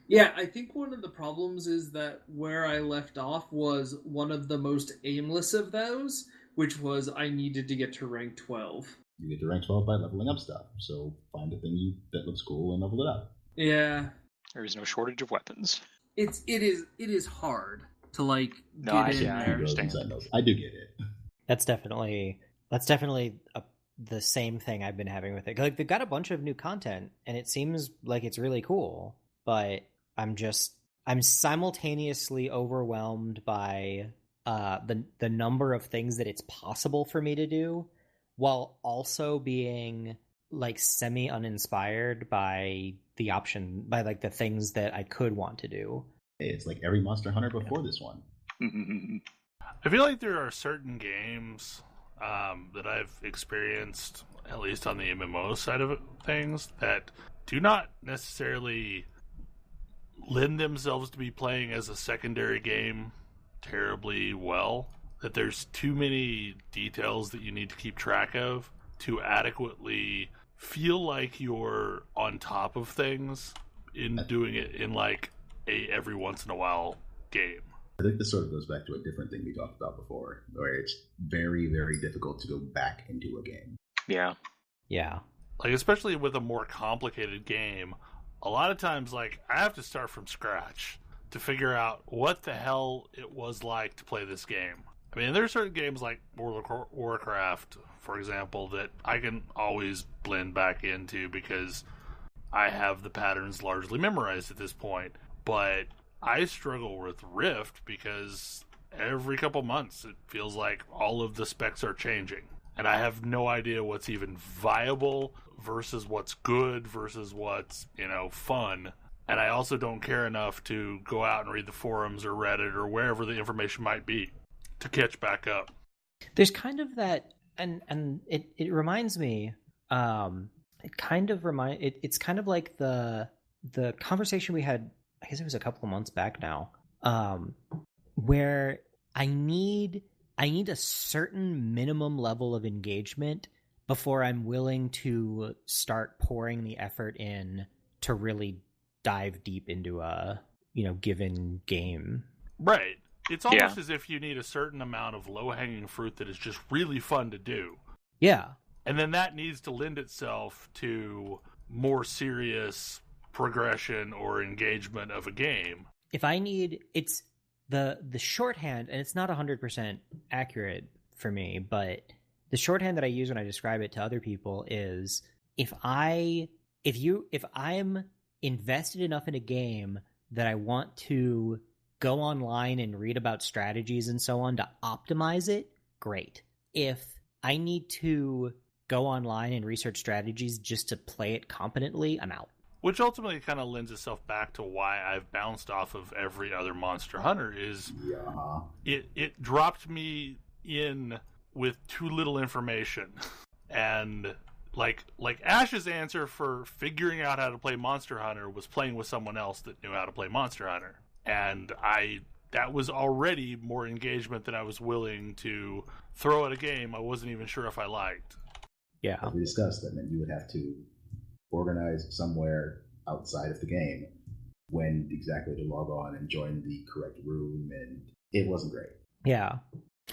Yeah, I think one of the problems is that where I left off was one of the most aimless of those, which was I needed to get to rank 12. You get to rank 12 by leveling up stuff. So find a thing that looks cool and level it up. Yeah. There is no shortage of weapons. It is hard to like No, get I- in yeah, I there. understand. I do get it. That's definitely the same thing I've been having with it. Like, they've got a bunch of new content, and it seems like it's really cool, but I'm simultaneously overwhelmed by the number of things that it's possible for me to do, while also being like semi uninspired by like the things that I could want to do. It's like every Monster Hunter before this one. I feel like there are certain games that I've experienced, at least on the MMO side of things, that do not necessarily lend themselves to be playing as a secondary game terribly well. That there's too many details that you need to keep track of to adequately feel like you're on top of things in doing it in like a every once in a while game. I think this sort of goes back to a different thing we talked about before, where it's very, very difficult to go back into a game. Yeah. Yeah. Like, especially with a more complicated game, a lot of times, like, I have to start from scratch to figure out what the hell it was like to play this game. I mean, there are certain games like World of Warcraft, for example, that I can always blend back into because I have the patterns largely memorized at this point. But I struggle with Rift because every couple months it feels like all of the specs are changing. And I have no idea what's even viable versus what's good versus what's, fun. And I also don't care enough to go out and read the forums or Reddit or wherever the information might be to catch back up. There's kind of that, and it reminds me, it's kind of like the conversation we had, I guess it was a couple of months back now, where I need a certain minimum level of engagement before I'm willing to start pouring the effort in to really dive deep into a, given game. Right. It's almost as if you need a certain amount of low-hanging fruit that is just really fun to do. Yeah. And then that needs to lend itself to more serious progression or engagement of a game. If I need, it's the shorthand, and it's not 100% accurate for me, but the shorthand that I use when I describe it to other people is if I'm invested enough in a game that I want to go online and read about strategies and so on to optimize it, great. If I need to go online and research strategies just to play it competently, I'm out. Which ultimately kind of lends itself back to why I've bounced off of every other Monster Hunter is it dropped me in with too little information. And like Ash's answer for figuring out how to play Monster Hunter was playing with someone else that knew how to play Monster Hunter. And that was already more engagement than I was willing to throw at a game I wasn't even sure if I liked. Yeah. As we discussed, that meant you would have to organize somewhere outside of the game when exactly to log on and join the correct room, and it wasn't great. Yeah.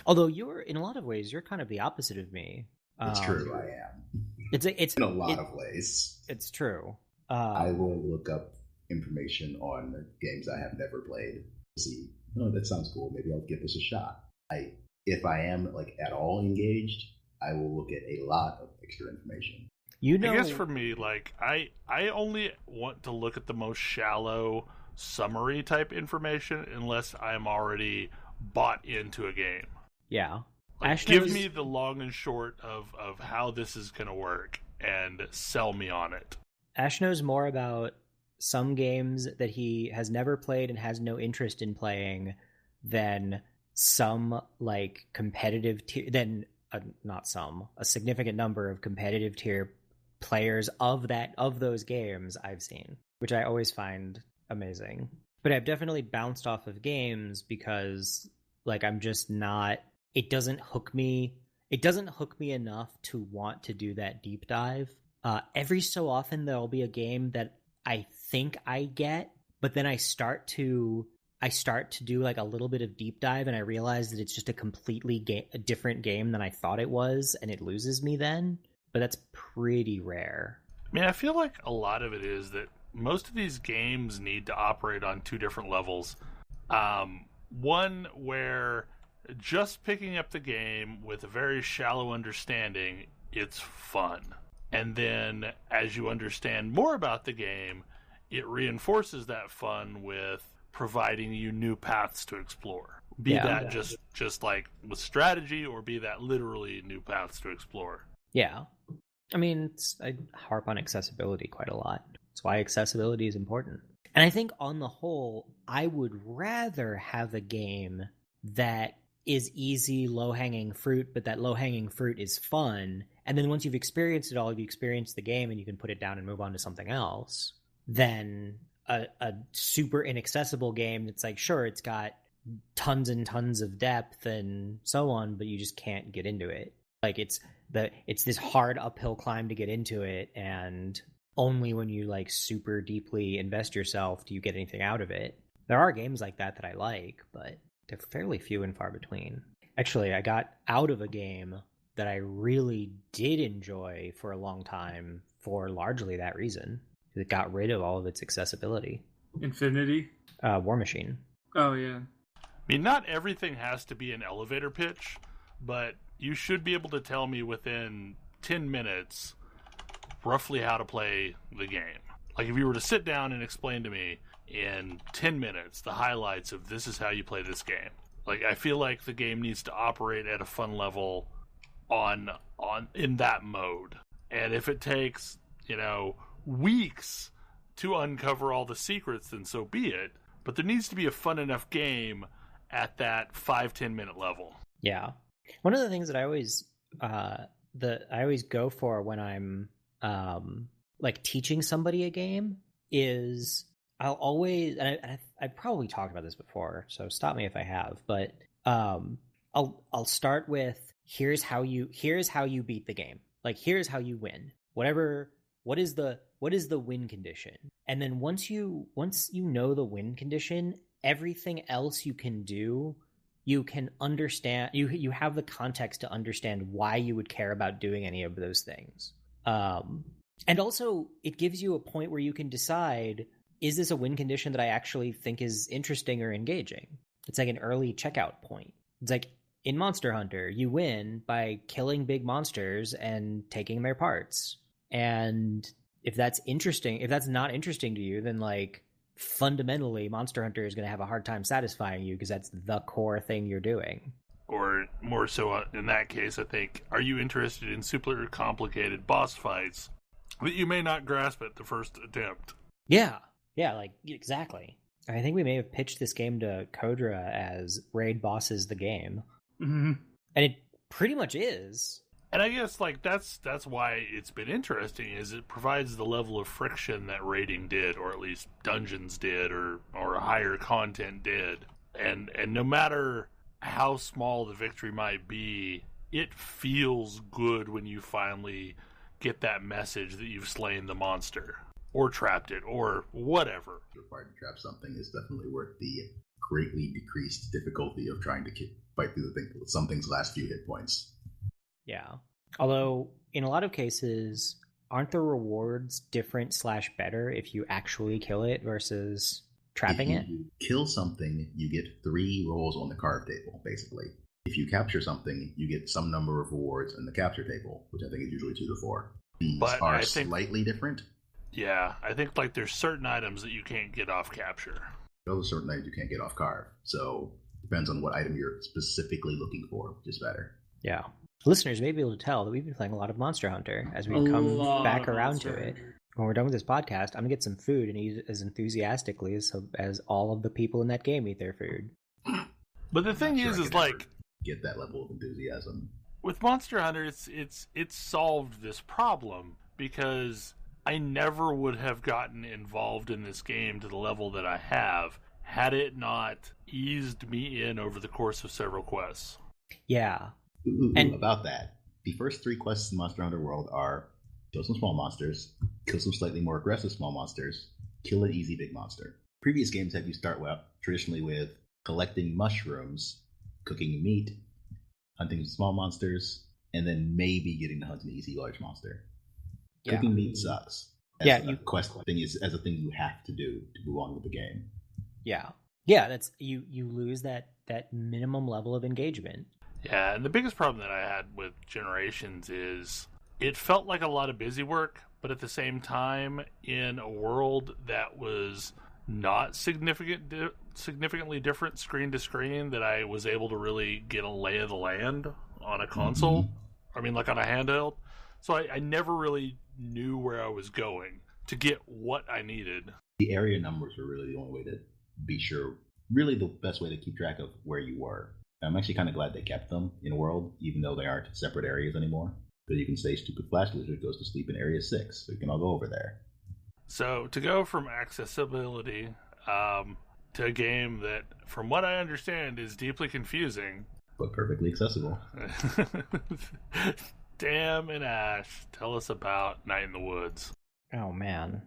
Although in a lot of ways, you're kind of the opposite of me. It's true, I am. It's in a lot of ways. It's true. I will look up information on games I have never played to see, that sounds cool, maybe I'll give this a shot. If I am at all engaged, I will look at a lot of extra information. I guess for me, I only want to look at the most shallow summary type information unless I'm already bought into a game. Yeah. Give me the long and short of how this is going to work and sell me on it. Ash knows more about some games that he has never played and has no interest in playing than some competitive tier, a significant number of competitive tier players of those games I've seen, which I always find amazing. But I've definitely bounced off of games because I'm just not, it doesn't hook me enough to want to do that deep dive. Every so often there'll be a game that I think I get, but then I start to do a little bit of deep dive and I realize that it's just a completely different game than I thought it was, and it loses me then. But that's pretty rare. I mean, I feel like a lot of it is that most of these games need to operate on two different levels. One where just picking up the game with a very shallow understanding, it's fun. And then as you understand more about the game, it reinforces that fun with providing you new paths to explore. Be that just like with strategy, or be that literally new paths to explore. Yeah. I mean, I harp on accessibility quite a lot. That's why accessibility is important. And I think on the whole, I would rather have a game that is easy, low-hanging fruit, but that low-hanging fruit is fun. And then once you've experienced it all, you've experienced the game and you can put it down and move on to something else, than a super inaccessible game that's sure, it's got tons and tons of depth and so on, but you just can't get into it. It's this hard uphill climb to get into it, and only when you super deeply invest yourself do you get anything out of it. There are games like that I like, but they're fairly few and far between. Actually, I got out of a game that I really did enjoy for a long time for largely that reason. It got rid of all of its accessibility. Infinity? War Machine. Oh, yeah. I mean, not everything has to be an elevator pitch, but you should be able to tell me within 10 minutes roughly how to play the game. If you were to sit down and explain to me in 10 minutes the highlights of this is how you play this game. I feel like the game needs to operate at a fun level in that mode. And if it takes, weeks to uncover all the secrets, then so be it. But there needs to be a fun enough game at that 5-10 minute level. Yeah. One of the things that I always go for when I'm like teaching somebody a game is I'll always, and I probably talked about this before, so stop me if I have, but I'll start with here's how you beat the game. Like, here's how you win. What is the win condition? And then once you know the win condition, everything else you can do, you can understand, you have the context to understand why you would care about doing any of those things. And also it gives you a point where you can decide, is this a win condition that I actually think is interesting or engaging? It's like an early checkout point. It's like in Monster Hunter, you win by killing big monsters and taking their parts. And if that's not interesting to you, then like fundamentally Monster Hunter is going to have a hard time satisfying you because that's the core thing you're doing. Or more so in that case, I think, are you interested in super complicated boss fights that you may not grasp at the first attempt? Yeah, like exactly. I think we may have pitched this game to Kodra as Raid Bosses the game. Mm-hmm. And it pretty much is. And I guess like that's why it's been interesting, is it provides the level of friction that raiding did, or at least dungeons did, or higher content did. And no matter how small the victory might be, it feels good when you finally get that message that you've slain the monster or trapped it or whatever. Required to trap something is definitely worth the greatly decreased difficulty of trying to fight through something's last few hit points. Yeah. Although, in a lot of cases, aren't the rewards different / better if you actually kill it versus trapping it? If you kill something, you get 3 rolls on the carve table, basically. If you capture something, you get some number of rewards in the capture table, which I think is usually 2 to 4. These are slightly different. Yeah, I think like there's certain items that you can't get off capture. Those are certain items you can't get off carve. So it depends on what item you're specifically looking for, which is better. Yeah. Listeners may be able to tell that we've been playing a lot of Monster Hunter as we come back around to it. When we're done with this podcast, I'm going to get some food and eat it as enthusiastically as all of the people in that game eat their food. But the thing is like, get that level of enthusiasm. With Monster Hunter, it's solved this problem because I never would have gotten involved in this game to the level that I have had it not eased me in over the course of several quests. Yeah. And about that, the first 3 quests in Monster Hunter World are kill some small monsters, kill some slightly more aggressive small monsters, kill an easy big monster. Previous games have you start traditionally with collecting mushrooms, cooking meat, hunting small monsters, and then maybe getting to hunt an easy large monster. Yeah. Cooking meat sucks. Quest thing is as a thing you have to do to move on with the game. Yeah, that's you lose that minimum level of engagement. Yeah, and the biggest problem that I had with Generations is it felt like a lot of busy work, but at the same time, in a world that was not significantly different screen to screen, that I was able to really get a lay of the land on a console. Mm-hmm. I mean, like on a handheld. So I never really knew where I was going to get what I needed. The area numbers were really the only way to be sure, really the best way to keep track of where you were. I'm actually kind of glad they kept them in World, even though they aren't separate areas anymore. Because you can say Stupid Flash Lizard goes to sleep in Area 6, so you can all go over there. So to go from accessibility to a game that, from what I understand, is deeply confusing. But perfectly accessible. Tam and Ash, tell us about Night in the Woods. Oh, man.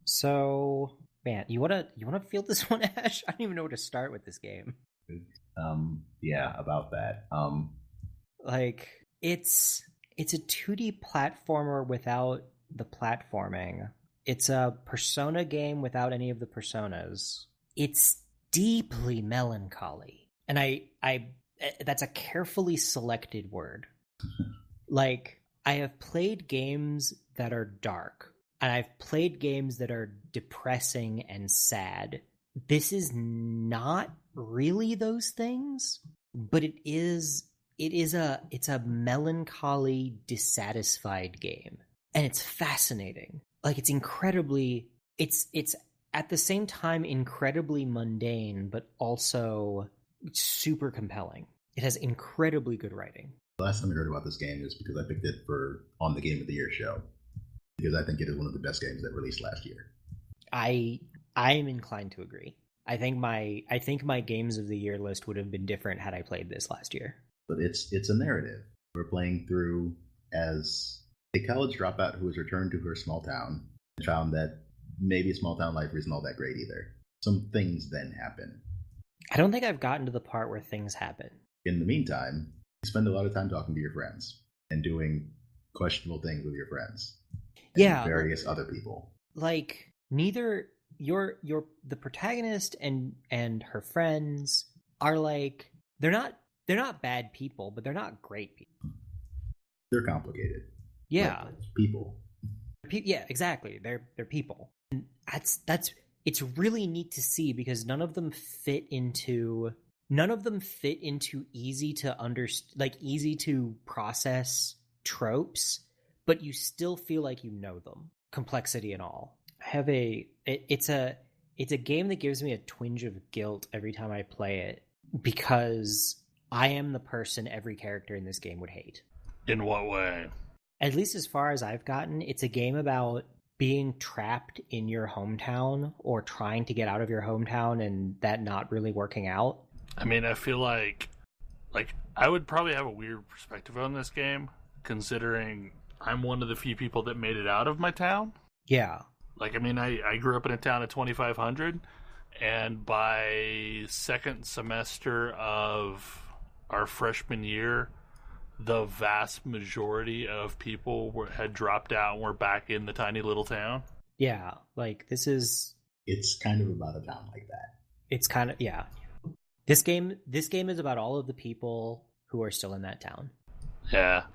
So, man, you wanna field this one, Ash? I don't even know where to start with this game. Yeah, about that. Like, it's a 2D platformer without the platforming. It's a Persona game without any of the personas. It's deeply melancholy. And I that's a carefully selected word. Like, I have played games that are dark, and I've played games that are depressing and sad. This is not really those things, but it's a melancholy, dissatisfied game. And it's fascinating. like it's incredibly, it's at the same time incredibly mundane, but also super compelling. It has incredibly good writing. The last time I heard about this game is because I picked it on the Game of the Year show, because I think it is one of the best games that released last year. I am inclined to agree. I think my Games of the Year list would have been different had I played this last year. But it's a narrative. We're playing through as a college dropout who has returned to her small town and found that maybe small town life isn't all that great either. Some things then happen. I don't think I've gotten to the part where things happen. In the meantime, you spend a lot of time talking to your friends and doing questionable things with your friends. And various other people. Like neither the protagonist and her friends are like they're not bad people, but they're not great people. They're complicated. Yeah, people. Yeah, exactly. They're people. And it's really neat to see because none of them fit into easy to easy to process tropes, but you still feel like you know them, complexity and all. It's a game that gives me a twinge of guilt every time I play it because I am the person every character in this game would hate. In what way? At least as far as I've gotten, it's a game about being trapped in your hometown or trying to get out of your hometown and that not really working out. I mean, I feel like I would probably have a weird perspective on this game, considering I'm one of the few people that made it out of my town. Yeah. Like, I mean, I grew up in a town of 2,500, and by second semester of our freshman year, the vast majority of people had dropped out and were back in the tiny little town. Yeah, like, it's kind of about a town like that. It's kind of, yeah. This game is about all of the people who are still in that town. Yeah.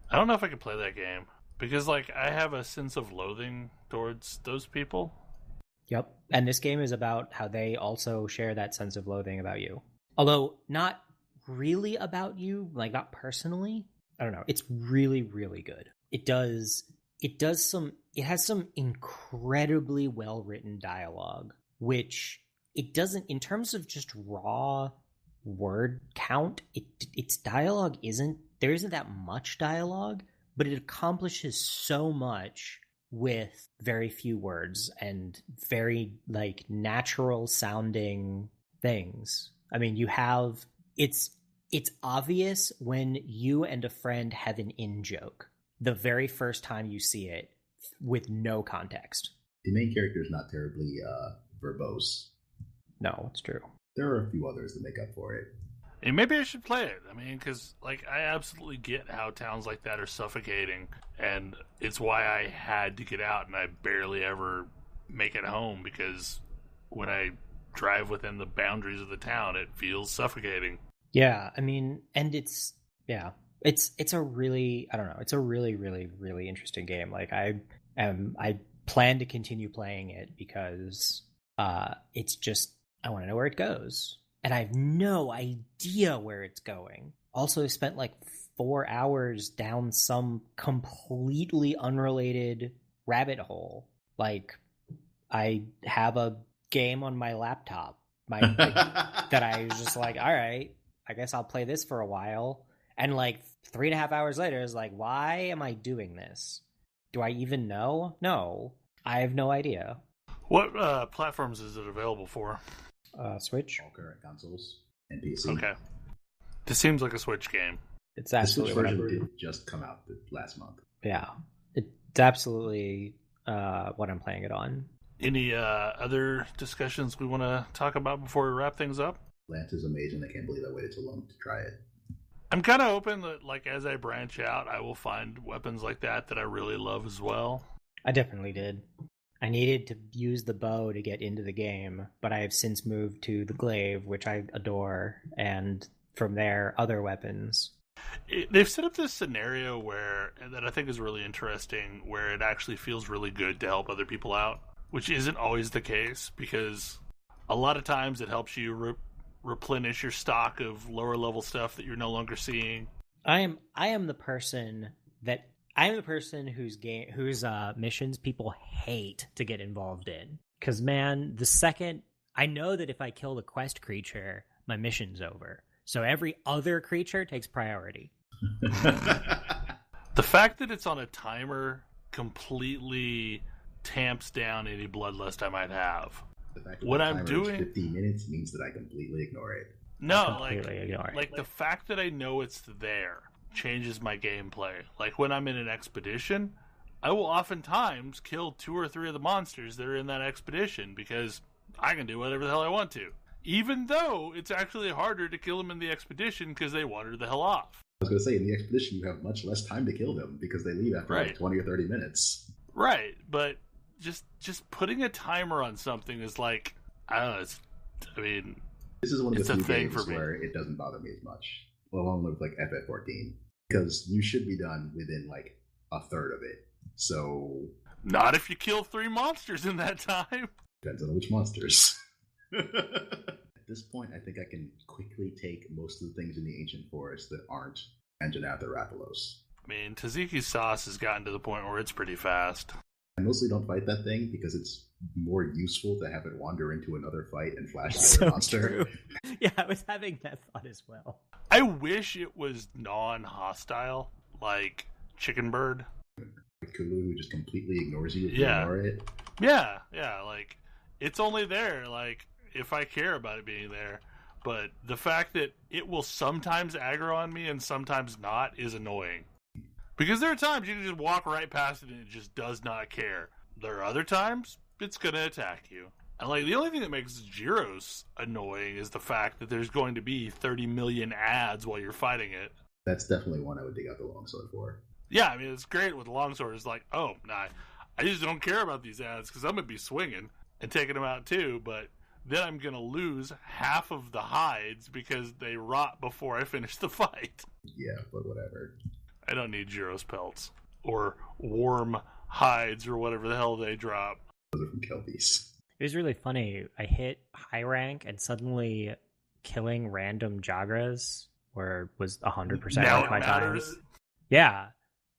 I don't know if I could play that game. Because, like, I have a sense of loathing towards those people. Yep. And this game is about how they also share that sense of loathing about you. Although, not really about you, like, not personally. I don't know. It's really, really good. It has some incredibly well-written dialogue, which it doesn't, in terms of just raw word count, its dialogue there isn't that much dialogue, but it accomplishes so much with very few words and very, like, natural sounding things. I mean, it's obvious when you and a friend have an in-joke the very first time you see it with no context. The main character is not terribly verbose. No, it's true. There are a few others that make up for it. And maybe I should play it. I mean, because, like, I absolutely get how towns like that are suffocating, and it's why I had to get out, and I barely ever make it home, because when I drive within the boundaries of the town, it feels suffocating. Yeah, I mean, and it's a really, I don't know, it's a really, really, really interesting game. Like, I plan to continue playing it because it's just, I want to know where it goes. And I have no idea where it's going. Also spent like 4 hours down some completely unrelated rabbit hole. Like, I have a game on my laptop that I was just like, all right, I guess I'll play this for a while. And like 3.5 hours later, it's like, why am I doing this? Do I even know? No, I have no idea. What platforms is it available for? Switch. All current consoles and PC. Okay. This seems like a Switch game. It's absolutely the Switch version did just come out last month. Yeah. It's absolutely what I'm playing it on. Any other discussions we want to talk about before we wrap things up? Lance is amazing. I can't believe I waited so long to try it. I'm kind of hoping that, like, as I branch out, I will find weapons like that I really love as well. I definitely did. I needed to use the bow to get into the game, but I have since moved to the glaive, which I adore, and from there, other weapons. They've set up this scenario that I think is really interesting, where it actually feels really good to help other people out, which isn't always the case, because a lot of times it helps you replenish your stock of lower level stuff that you're no longer seeing. I am the person that I'm the person whose missions people hate to get involved in. Because, man, the second... I know that if I kill the quest creature, my mission's over. So every other creature takes priority. The fact that it's on a timer completely tamps down any bloodlust I might have. The fact that what the I'm timer doing... is 15 minutes means that I completely ignore it. No, like the fact that I know it's there changes my gameplay. Like when I'm in an expedition, I will oftentimes kill 2 or 3 of the monsters that are in that expedition because I can do whatever the hell I want to. Even though it's actually harder to kill them in the expedition because they wander the hell off. I was going to say, in the expedition, you have much less time to kill them because they leave after like 20 or 30 minutes. Right, but just putting a timer on something is like, I don't know, this is one of the few thing games where it doesn't bother me as much, along with like FF14, because you should be done within like a third of it. So not if you kill 3 monsters in that time. Depends on which monsters. At this point, I think I can quickly take most of the things in the Ancient Forest that aren't Anjanath or Rathalos. I mean, Taziki's sauce has gotten to the point where it's pretty fast. I mostly don't fight that thing because it's more useful to have it wander into another fight and flash the So other monster. true. Yeah, I was having that thought as well. I wish it was non-hostile, like Chicken Bird. Cthulhu who just completely ignores you if you ignore it. Yeah, like, it's only there, like, if I care about it being there. But the fact that it will sometimes aggro on me and sometimes not is annoying. Because there are times you can just walk right past it and it just does not care. There are other times it's going to attack you. And like the only thing that makes Gyros annoying is the fact that there's going to be 30 million ads while you're fighting it. That's definitely one I would dig out the longsword for. Yeah, I mean, it's great with the longsword. It's like, oh, nah, I just don't care about these ads because I'm going to be swinging and taking them out too, but then I'm going to lose half of the hides because they rot before I finish the fight. Yeah, but whatever. I don't need Gyros pelts or warm hides or whatever the hell they drop. Those are from Kelpies. It was really funny. I hit high rank and suddenly killing random Jagras was 100% Now of my it time. matters. Yeah.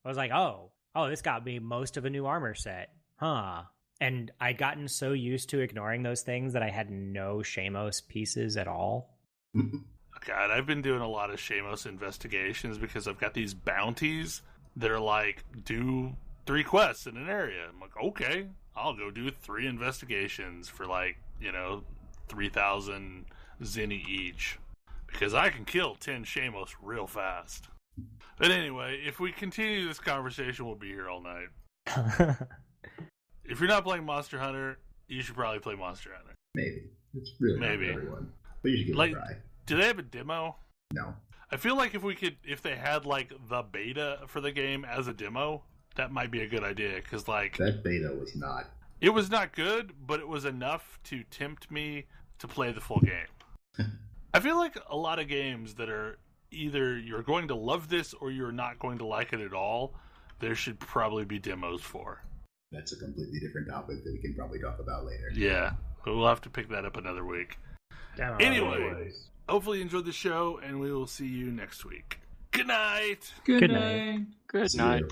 I was like, oh, this got me most of a new armor set. Huh. And I'd gotten so used to ignoring those things that I had no Shamos pieces at all. God, I've been doing a lot of Shamos investigations because I've got these bounties that are like, do 3 quests in an area. I'm like, okay, I'll go do 3 investigations for 3,000 zenny each. Because I can kill 10 Shamos real fast. But anyway, if we continue this conversation, we'll be here all night. If you're not playing Monster Hunter, you should probably play Monster Hunter. Maybe. It's really not for everyone. But you should give it a try. Do they have a demo? No. I feel like if they had the beta for the game as a demo, that might be a good idea. Because that beta was not. It was not good, but it was enough to tempt me to play the full game. I feel like a lot of games that are either you're going to love this or you're not going to like it at all, there should probably be demos for. That's a completely different topic that we can probably talk about later. Yeah, but we'll have to pick that up another week. Anyway, hopefully you enjoyed the show, and we will see you next week. Good night. Good night. Good See night. you.